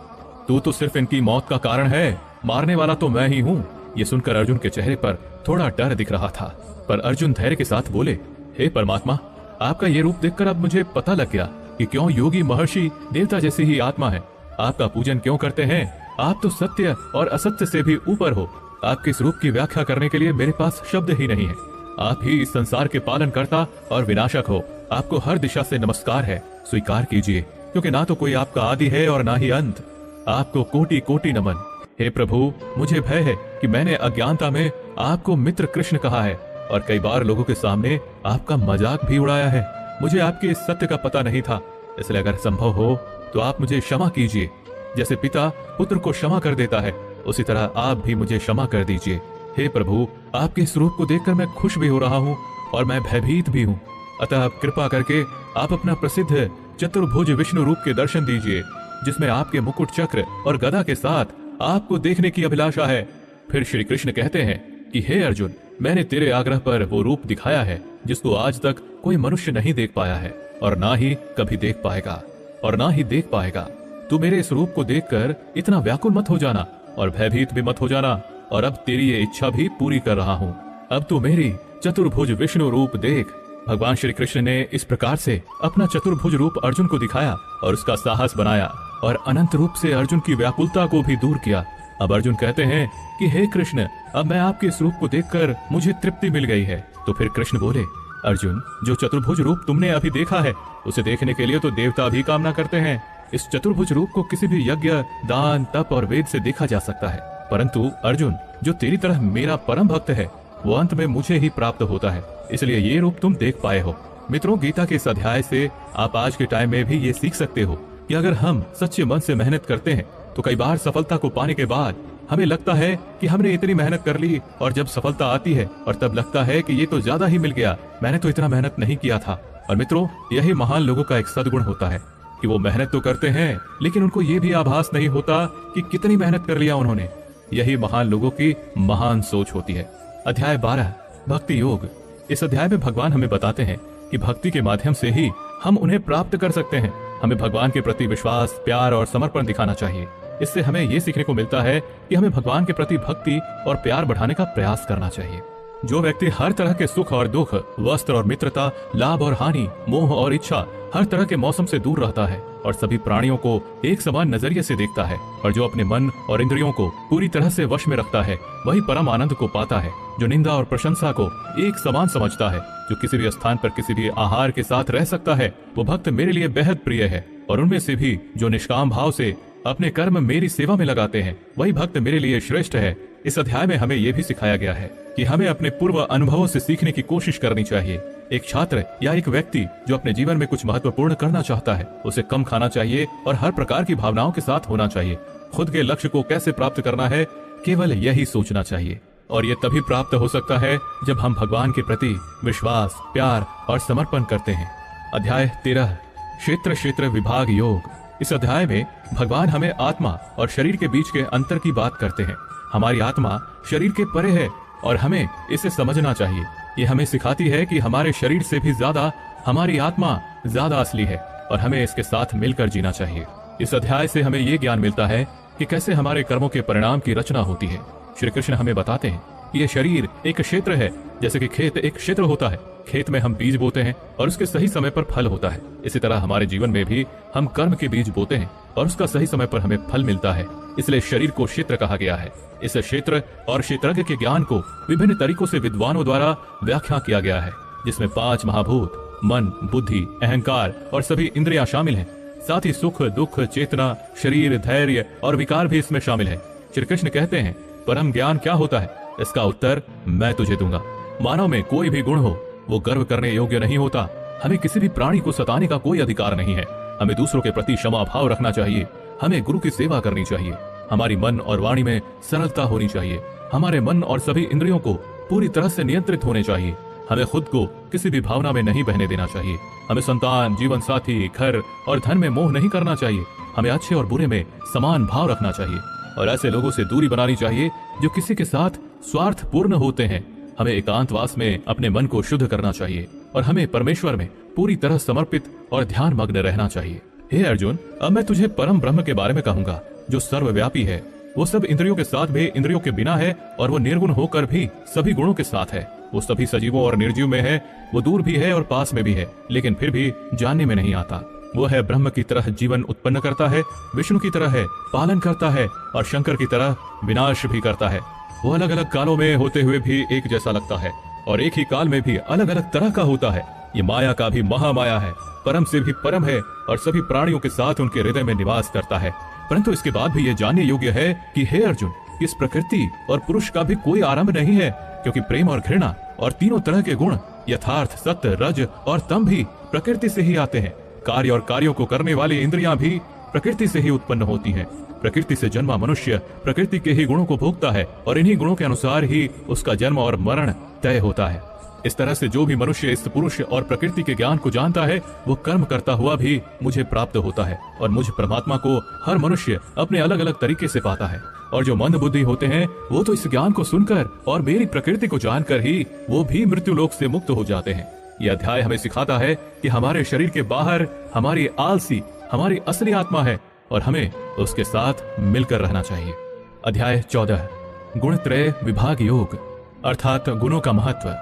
तू तो सिर्फ इनकी मौत का कारण है, मारने वाला तो मैं ही हूँ। ये सुनकर अर्जुन के चेहरे पर थोड़ा डर दिख रहा था, पर अर्जुन धैर्य के साथ बोले, हे परमात्मा, आपका ये रूप देखकर अब मुझे पता लग गया कि क्यों योगी महर्षि देवता जैसी ही आत्मा है। आपका पूजन क्यों करते हैं? आप तो सत्य और असत्य से भी ऊपर हो। आपके इस रूप की व्याख्या करने के लिए मेरे पास शब्द ही नहीं है। आप ही इस संसार के पालन करता और विनाशक हो। आपको हर दिशा से नमस्कार है, स्वीकार कीजिए, क्योंकि ना तो कोई आपका आदि है और ना ही अंत। आपको कोटि कोटि नमन। हे प्रभु, मुझे भय है कि मैंने अज्ञानता में आपको मित्र कृष्ण कहा है और कई बार लोगों के सामने आपका मजाक भी उड़ाया है। मुझे आपके इस सत्य का पता नहीं था, इसलिए अगर संभव हो तो आप मुझे क्षमा कीजिए। जैसे पिता पुत्र को क्षमा कर देता है, उसी तरह आप भी मुझे क्षमा कर दीजिए। हे प्रभु, आपके इस रूप को देखकर मैं खुश भी हो रहा हूँ और मैं भयभीत भी हूँ। अतः आप कृपा करके आप अपना प्रसिद्ध चतुर्भुज विष्णु रूप के दर्शन दीजिए, जिसमें आपके मुकुट, चक्र और गदा के साथ आपको देखने की अभिलाषा है। फिर श्री कृष्ण कहते हैं कि हे अर्जुन, मैंने तेरे आग्रह पर वो रूप दिखाया है जिसको आज तक कोई मनुष्य नहीं देख पाया है और ना ही कभी देख पाएगा और ना ही देख पाएगा। तू मेरे इस रूप को देखकर इतना व्याकुल मत हो जाना और भयभीत भी मत हो जाना, और अब तेरी ये इच्छा भी पूरी कर रहा हूँ। अब तू मेरी चतुर्भुज विष्णु रूप देख। भगवान श्री कृष्ण ने इस प्रकार से अपना चतुर्भुज रूप अर्जुन को दिखाया और उसका साहस बनाया और अनंत रूप से अर्जुन की व्याकुलता को भी दूर किया। अब अर्जुन कहते हैं कि हे कृष्ण, अब मैं आपके इस रूप को देखकर मुझे तृप्ति मिल गई है। तो फिर कृष्ण बोले, अर्जुन, जो चतुर्भुज रूप तुमने अभी देखा है, उसे देखने के लिए तो देवता भी कामना करते हैं। इस चतुर्भुज रूप को किसी भी यज्ञ, दान, तप और वेद से देखा जा सकता है, परंतु अर्जुन, जो तेरी तरह मेरा परम भक्त है, वो अंत में मुझे ही प्राप्त होता है। इसलिए ये रूप तुम देख पाए हो। मित्रों, गीता के इस अध्याय से आप आज के टाइम में भी ये सीख सकते हो कि अगर हम सच्चे मन से मेहनत करते हैं तो कई बार सफलता को पाने के बाद हमें लगता है कि हमने इतनी मेहनत कर ली, और जब सफलता आती है और तब लगता है कि ये तो ज्यादा ही मिल गया, मैंने तो इतना मेहनत नहीं किया था। और मित्रों, यही महान लोगों का एक सद्गुण होता है कि वो मेहनत तो करते हैं, लेकिन उनको ये भी आभास नहीं होता कि कितनी मेहनत कर लिया उन्होंने। यही महान लोगों की महान सोच होती है। अध्याय 12, भक्ति योग। इस अध्याय में भगवान हमें बताते हैं कि भक्ति के माध्यम से ही हम उन्हें प्राप्त कर सकते हैं। हमें भगवान के प्रति विश्वास, प्यार और समर्पण दिखाना चाहिए। इससे हमें ये सीखने को मिलता है कि हमें भगवान के प्रति भक्ति और प्यार बढ़ाने का प्रयास करना चाहिए। जो व्यक्ति हर तरह के सुख और दुख, वस्त्र और मित्रता, लाभ और हानि, मोह और इच्छा, हर तरह के मौसम से दूर रहता है और सभी प्राणियों को एक समान नजरिए से देखता है, और जो अपने मन और इंद्रियों को पूरी तरह से वश में रखता है, वही परम आनंद को पाता है। जो निंदा और प्रशंसा को एक समान समझता है, जो किसी भी स्थान पर किसी भी आहार के साथ रह सकता है, वो भक्त मेरे लिए बेहद प्रिय है। और उनमें से भी जो निष्काम भाव से अपने कर्म मेरी सेवा में लगाते हैं, वही भक्त मेरे लिए श्रेष्ठ है। इस अध्याय में हमें यह भी सिखाया गया है कि हमें अपने पूर्व अनुभवों से सीखने की कोशिश करनी चाहिए। एक छात्र या एक व्यक्ति जो अपने जीवन में कुछ महत्वपूर्ण करना चाहता है, उसे कम खाना चाहिए और हर प्रकार की भावनाओं के साथ होना चाहिए। खुद के लक्ष्य को कैसे प्राप्त करना है, केवल यही सोचना चाहिए, और ये तभी प्राप्त हो सकता है जब हम भगवान के प्रति विश्वास, प्यार और समर्पण करते हैं। अध्याय 13, क्षेत्र क्षेत्र विभाग योग। इस अध्याय में भगवान हमें आत्मा और शरीर के बीच के अंतर की बात करते हैं। हमारी आत्मा शरीर के परे है और हमें इसे समझना चाहिए। ये हमें सिखाती है कि हमारे शरीर से भी ज्यादा हमारी आत्मा ज्यादा असली है और हमें इसके साथ मिलकर जीना चाहिए। इस अध्याय से हमें ये ज्ञान मिलता है कि कैसे हमारे कर्मों के परिणाम की रचना होती है। श्री कृष्ण हमें बताते हैं कि यह शरीर एक क्षेत्र है, जैसे कि खेत एक क्षेत्र होता है। खेत में हम बीज बोते हैं और उसके सही समय पर फल होता है। इसी तरह हमारे जीवन में भी हम कर्म के बीज बोते हैं और उसका सही समय पर हमें फल मिलता है। इसलिए शरीर को क्षेत्र कहा गया है। इस क्षेत्र और क्षेत्रज्ञ के ज्ञान को विभिन्न तरीकों से विद्वानों द्वारा व्याख्या किया गया है, जिसमें 5 महाभूत, मन, बुद्धि, अहंकार और सभी इंद्रियां शामिल हैं। साथ ही सुख, दुख, चेतना, शरीर, धैर्य और विकार भी इसमें शामिल है। श्री कृष्ण कहते हैं, परम ज्ञान क्या होता है? इसका उत्तर मैं तुझे दूंगा। मानव में कोई भी गुण हो, वो गर्व करने योग्य नहीं होता। हमें किसी भी प्राणी को सताने का कोई अधिकार नहीं है। हमें दूसरों के प्रति क्षमा भाव रखना चाहिए। हमें गुरु की सेवा करनी चाहिए। हमारी मन और वाणी में सरलता होनी चाहिए। हमारे मन और सभी इंद्रियों को पूरी तरह से नियंत्रित होने चाहिए। हमें खुद को किसी भी भावना में नहीं बहने देना चाहिए। हमें संतान, जीवन साथी, घर और धन में मोह नहीं करना चाहिए। हमें अच्छे और बुरे में समान भाव रखना चाहिए और ऐसे लोगों से दूरी बनानी चाहिए जो किसी के साथ स्वार्थपूर्ण होते हैं। हमें एकांतवास में अपने मन को शुद्ध करना चाहिए और हमें परमेश्वर में पूरी तरह समर्पित और ध्यान मग्न रहना चाहिए। हे अर्जुन, अब मैं तुझे परम ब्रह्म के बारे में कहूंगा, जो सर्वव्यापी है। वो सब इंद्रियों के साथ भी इंद्रियों के बिना है और वो निर्गुण होकर भी सभी गुणों के साथ है। वो सभी सजीवों और निर्जीव में है। वो दूर भी है और पास में भी है, लेकिन फिर भी जानने में नहीं आता। वो है ब्रह्म की तरह जीवन उत्पन्न करता है, विष्णु की तरह है पालन करता है और शंकर की तरह विनाश भी करता है। वो अलग अलग कालों में होते हुए भी एक जैसा लगता है और एक ही काल में भी अलग अलग तरह का होता है। ये माया का भी महामाया है, परम से भी परम है और सभी प्राणियों के साथ उनके हृदय में निवास करता है। परंतु इसके बाद भी ये जानने योग्य है कि हे अर्जुन, इस प्रकृति और पुरुष का भी कोई आरंभ नहीं है, क्योंकि प्रेम और घृणा और तीनों तरह के गुण, यथार्थ, सत्य, रज और तम भी प्रकृति से ही आते हैं। कार्य और कार्यों को करने वाली इंद्रियां भी प्रकृति से ही उत्पन्न होती हैं। प्रकृति से जन्मा मनुष्य प्रकृति के ही गुणों को भोगता है और इन्हीं गुणों के अनुसार ही उसका जन्म और मरण तय होता है। इस तरह से जो भी मनुष्य इस पुरुष और प्रकृति के ज्ञान को जानता है, वो कर्म करता हुआ भी मुझे प्राप्त होता है और मुझ परमात्मा को हर मनुष्य अपने अलग अलग तरीके से पाता है। और जो मंद बुद्धि होते हैं, वो तो इस ज्ञान को सुनकर और मेरी प्रकृति को जानकर ही वो भी मृत्यु लोक से मुक्त हो जाते हैं। यह अध्याय हमें सिखाता है कि हमारे शरीर के बाहर हमारी आलसी हमारी असली आत्मा है और हमें उसके साथ मिलकर रहना चाहिए। अध्याय 14, गुणत्रय विभाग योग, अर्थात गुणों का महत्व।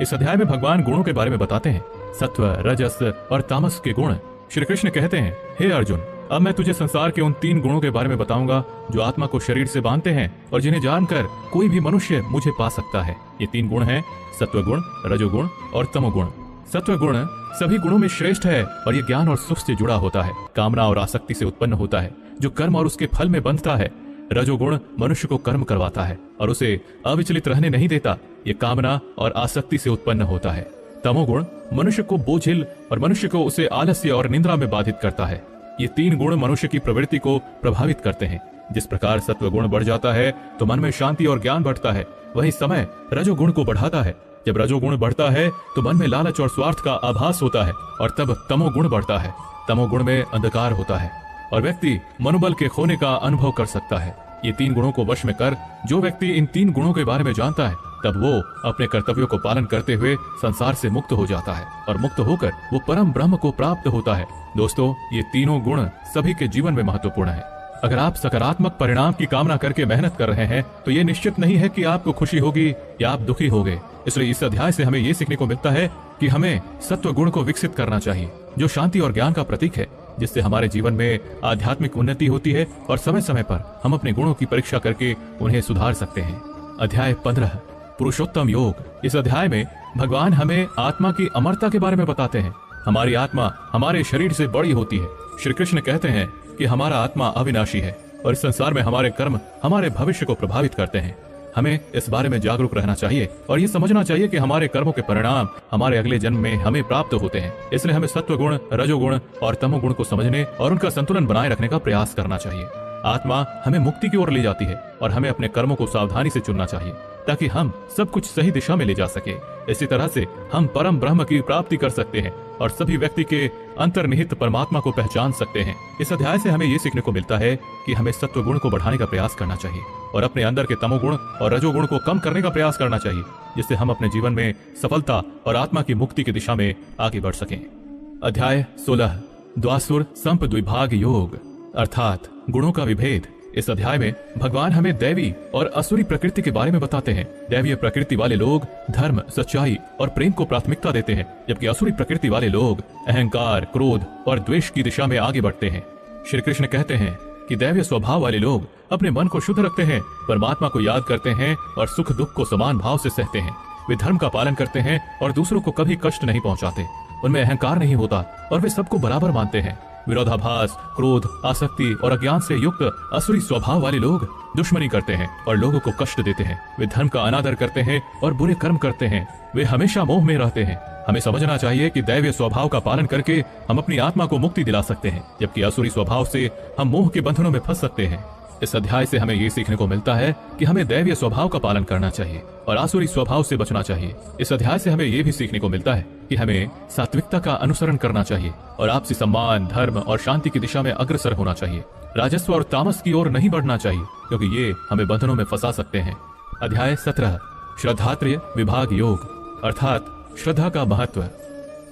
इस अध्याय में भगवान गुणों के बारे में बताते हैं, सत्व, रजस और तामस के गुण। श्री कृष्ण कहते हैं, हे अर्जुन, अब मैं तुझे संसार के उन 3 गुणों के बारे में बताऊंगा जो आत्मा को शरीर से बांधते हैं और जिन्हें जानकर कोई भी मनुष्य मुझे पा सकता है। ये 3 गुण हैं, सत्वगुण, रजोगुण और तमोगुण। सत्वगुण सभी गुणों में श्रेष्ठ है और ये ज्ञान और सुख से जुड़ा होता है, कामना और आसक्ति से उत्पन्न होता है, जो कर्म और उसके फल में बंधता है। रजोगुण मनुष्य को कर्म करवाता है और उसे अविचलित रहने नहीं देता, ये कामना और आसक्ति से उत्पन्न होता है। तमोगुण मनुष्य को बोझिल और मनुष्य को उसे आलस्य और निद्रा में बाधित करता है। ये 3 गुण मनुष्य की प्रवृत्ति को प्रभावित करते हैं। जिस प्रकार सत्वगुण बढ़ जाता है तो मन में शांति और ज्ञान बढ़ता है, वही समय रजोगुण को बढ़ाता है। जब रजोगुण बढ़ता है तो मन में लालच और स्वार्थ का आभास होता है और तब तमोगुण बढ़ता है। तमोगुण में अंधकार होता है और व्यक्ति मनोबल के खोने का अनुभव कर सकता है। ये 3 गुणों को वश में कर जो व्यक्ति इन 3 गुणों के बारे में जानता है, तब वो अपने कर्तव्यों को पालन करते हुए संसार से मुक्त हो जाता है और मुक्त होकर वो परम ब्रह्म को प्राप्त होता है। दोस्तों, ये तीनों गुण सभी के जीवन में महत्वपूर्ण है। अगर आप सकारात्मक परिणाम की कामना करके मेहनत कर रहे हैं तो ये निश्चित नहीं है कि आपको खुशी होगी या आप दुखी होंगे। इसलिए इस अध्याय से हमें ये सीखने को मिलता है कि हमें सत्व गुण को विकसित करना चाहिए, जो शांति और ज्ञान का प्रतीक है, जिससे हमारे जीवन में आध्यात्मिक उन्नति होती है और समय समय पर हम अपने गुणों की परीक्षा करके उन्हें सुधार सकते हैं। अध्याय 15, पुरुषोत्तम योग। इस अध्याय में भगवान हमें आत्मा की अमरता के बारे में बताते हैं। हमारी आत्मा हमारे शरीर से बड़ी होती है। श्री कृष्ण कहते हैं कि हमारा आत्मा अविनाशी है और इस संसार में हमारे कर्म हमारे भविष्य को प्रभावित करते हैं। हमें इस बारे में जागरूक रहना चाहिए और ये समझना चाहिए कि हमारे कर्मों के परिणाम हमारे अगले जन्म में हमें प्राप्त होते हैं। इसलिए हमें सत्व गुण, रजोगुण और तमोगुण को समझने और उनका संतुलन बनाए रखने का प्रयास करना चाहिए। आत्मा हमें मुक्ति की ओर ले जाती है और हमें अपने कर्मों को सावधानी से चुनना चाहिए ताकि हम सब कुछ सही दिशा में ले जा सके। इसी तरह से हम परम ब्रह्म की प्राप्ति कर सकते हैं और सभी व्यक्ति के अंतर्निहित परमात्मा को पहचान सकते हैं। इस अध्याय से हमें ये सीखने को मिलता है कि हमें सत्व गुण को बढ़ाने का प्रयास करना चाहिए और अपने अंदर के तमोगुण और रजोगुण को कम करने का प्रयास करना चाहिए, जिससे हम अपने जीवन में सफलता और आत्मा की मुक्ति की दिशा में आगे बढ़ सकें। अध्याय 16, द्वासुर संप द्विभाग योग, अर्थात गुणों का विभेद। इस अध्याय में भगवान हमें दैवी और असुरी प्रकृति के बारे में बताते हैं। दैवीय प्रकृति वाले लोग धर्म, सच्चाई और प्रेम को प्राथमिकता देते हैं, जबकि असुरी प्रकृति वाले लोग अहंकार, क्रोध और द्वेष की दिशा में आगे बढ़ते हैं। श्री कृष्ण कहते हैं कि दैवीय स्वभाव वाले लोग अपने मन को शुद्ध रखते हैं, परमात्मा को याद करते हैं और सुख दुख को समान भाव से सहते हैं। वे धर्म का पालन करते हैं और दूसरों को कभी कष्ट नहीं पहुंचाते। उनमें अहंकार नहीं होता और वे सबको बराबर मानते हैं। विरोधाभास, क्रोध, आसक्ति और अज्ञान से युक्त असुरी स्वभाव वाले लोग दुश्मनी करते हैं और लोगों को कष्ट देते हैं। वे धर्म का अनादर करते हैं और बुरे कर्म करते हैं। वे हमेशा मोह में रहते हैं। हमें समझना चाहिए कि दैवीय स्वभाव का पालन करके हम अपनी आत्मा को मुक्ति दिला सकते हैं, जबकि असुरी स्वभाव से हम मोह के बंधनों में फंस सकते हैं। इस अध्याय से हमें ये सीखने को मिलता है कि हमें दैवीय स्वभाव का पालन करना चाहिए और आसुरी स्वभाव से बचना चाहिए। इस अध्याय से हमें ये भी सीखने को मिलता है कि हमें सात्विकता का अनुसरण करना चाहिए और आपसी सम्मान, धर्म और शांति की दिशा में अग्रसर होना चाहिए। राजस्व और तामस की ओर नहीं बढ़ना चाहिए, क्योंकि ये हमें बंधनों में फंसा सकते हैं। अध्याय 17 श्रद्धात्रय विभाग योग, अर्थात श्रद्धा का महत्व।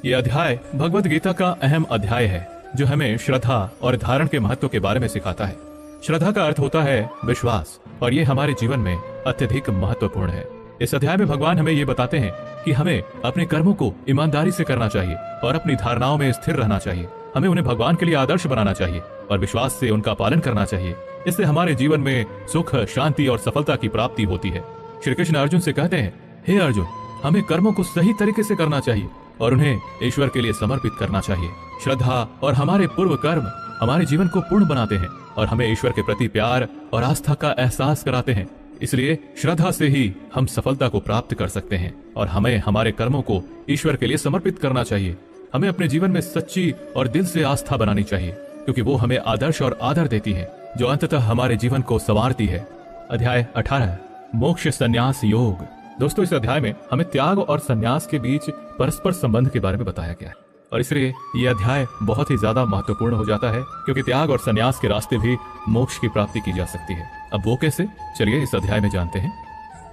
ये अध्याय भगवद गीता का अहम अध्याय है, जो हमें श्रद्धा और धारण के महत्व के बारे में सिखाता है। श्रद्धा का अर्थ होता है विश्वास, और ये हमारे जीवन में अत्यधिक महत्वपूर्ण है। इस अध्याय में भगवान हमें ये बताते हैं कि हमें अपने कर्मों को ईमानदारी से करना चाहिए और अपनी धारणाओं में स्थिर रहना चाहिए। हमें उन्हें भगवान के लिए आदर्श बनाना चाहिए और विश्वास से उनका पालन करना चाहिए। इससे हमारे जीवन में सुख, शांति और सफलता की प्राप्ति होती है। श्री कृष्ण अर्जुन से कहते हैं, हे अर्जुन, हमें कर्मों को सही तरीके से करना चाहिए और उन्हें ईश्वर के लिए समर्पित करना चाहिए। श्रद्धा और हमारे पूर्व कर्म हमारे जीवन को पूर्ण बनाते हैं और हमें ईश्वर के प्रति प्यार और आस्था का एहसास कराते हैं। इसलिए श्रद्धा से ही हम सफलता को प्राप्त कर सकते हैं और हमें हमारे कर्मों को ईश्वर के लिए समर्पित करना चाहिए। हमें अपने जीवन में सच्ची और दिल से आस्था बनानी चाहिए, क्योंकि वो हमें आदर्श और आदर देती है, जो अंततः हमारे जीवन को संवारती है। अध्याय 18 मोक्ष संन्यास योग। दोस्तों, इस अध्याय में हमें त्याग और संन्यास के बीच परस्पर संबंध के बारे में बताया गया है और इसलिए यह अध्याय बहुत ही ज्यादा महत्वपूर्ण हो जाता है, क्योंकि त्याग और संन्यास के रास्ते भी मोक्ष की प्राप्ति की जा सकती है। अब वो कैसे, चलिए इस अध्याय में जानते हैं।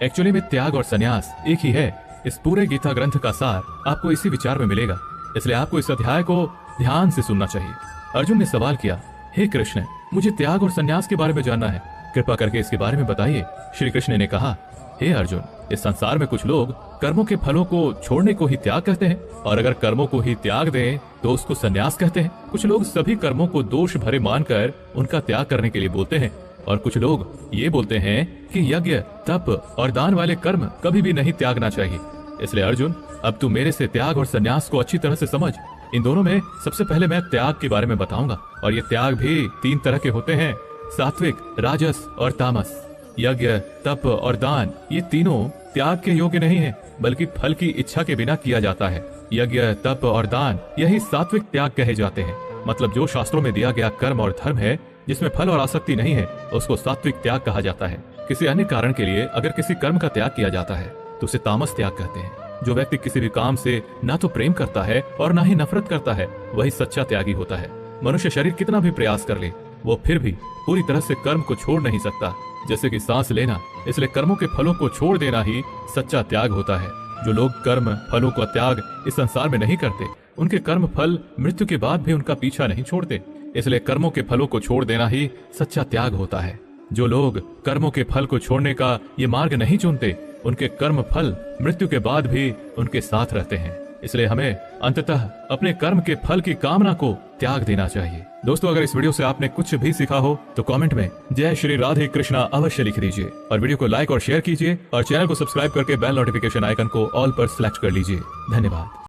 एक्चुअली में त्याग और संन्यास एक ही है। इस पूरे गीता ग्रंथ का सार आपको इसी विचार में मिलेगा, इसलिए आपको इस अध्याय को ध्यान से सुनना चाहिए। अर्जुन ने सवाल किया, हे कृष्ण, मुझे त्याग और संन्यास के बारे में जानना है, कृपा करके इसके बारे में बताइए। श्री कृष्ण ने कहा, हे अर्जुन, इस संसार में कुछ लोग कर्मों के फलों को छोड़ने को ही त्याग कहते हैं, और अगर कर्मों को ही त्याग दें तो उसको संन्यास कहते हैं। कुछ लोग सभी कर्मों को दोष भरे मानकर उनका त्याग करने के लिए बोलते हैं, और कुछ लोग ये बोलते हैं कि यज्ञ, तप और दान वाले कर्म कभी भी नहीं त्यागना चाहिए। इसलिए अर्जुन, अब तू मेरे से त्याग और संन्यास को अच्छी तरह से समझ। इन दोनों में सबसे पहले मैं त्याग के बारे में बताऊंगा, और ये त्याग भी 3 तरह के होते हैं, सात्विक, राजस और तामस। यज्ञ, तप और दान, ये तीनों त्याग के योग्य नहीं है, बल्कि फल की इच्छा के बिना किया जाता है। यज्ञ, तप और दान, यही सात्विक त्याग कहे जाते हैं। मतलब जो शास्त्रों में दिया गया कर्म और धर्म है, जिसमें फल और आसक्ति नहीं है, उसको सात्विक त्याग कहा जाता है। किसी अन्य कारण के लिए अगर किसी कर्म का त्याग किया जाता है तो उसे तामस त्याग कहते हैं। जो व्यक्ति किसी भी काम से ना तो प्रेम करता है और ना ही नफरत करता है, वही सच्चा त्यागी होता है। मनुष्य शरीर कितना भी प्रयास कर ले, वो फिर भी पूरी तरह से कर्म को छोड़ नहीं सकता, जैसे कि सांस लेना। इसलिए कर्मों के फलों को छोड़ देना ही सच्चा त्याग होता है। जो लोग कर्म फलों का त्याग इस संसार में नहीं करते, उनके कर्म फल मृत्यु के बाद भी उनका पीछा नहीं छोड़ते। इसलिए कर्मों के फलों को छोड़ देना ही सच्चा त्याग होता है। जो लोग कर्मों के फल को छोड़ने का ये मार्ग नहीं चुनते, उनके कर्म फल मृत्यु के बाद भी उनके साथ रहते हैं। इसलिए हमें अंततः अपने कर्म के फल की कामना को त्याग देना चाहिए। दोस्तों, अगर इस वीडियो से आपने कुछ भी सीखा हो तो कमेंट में जय श्री राधे कृष्णा अवश्य लिख दीजिए, और वीडियो को लाइक और शेयर कीजिए, और चैनल को सब्सक्राइब करके बेल नोटिफिकेशन आइकन को ऑल पर सिलेक्ट कर लीजिए। धन्यवाद।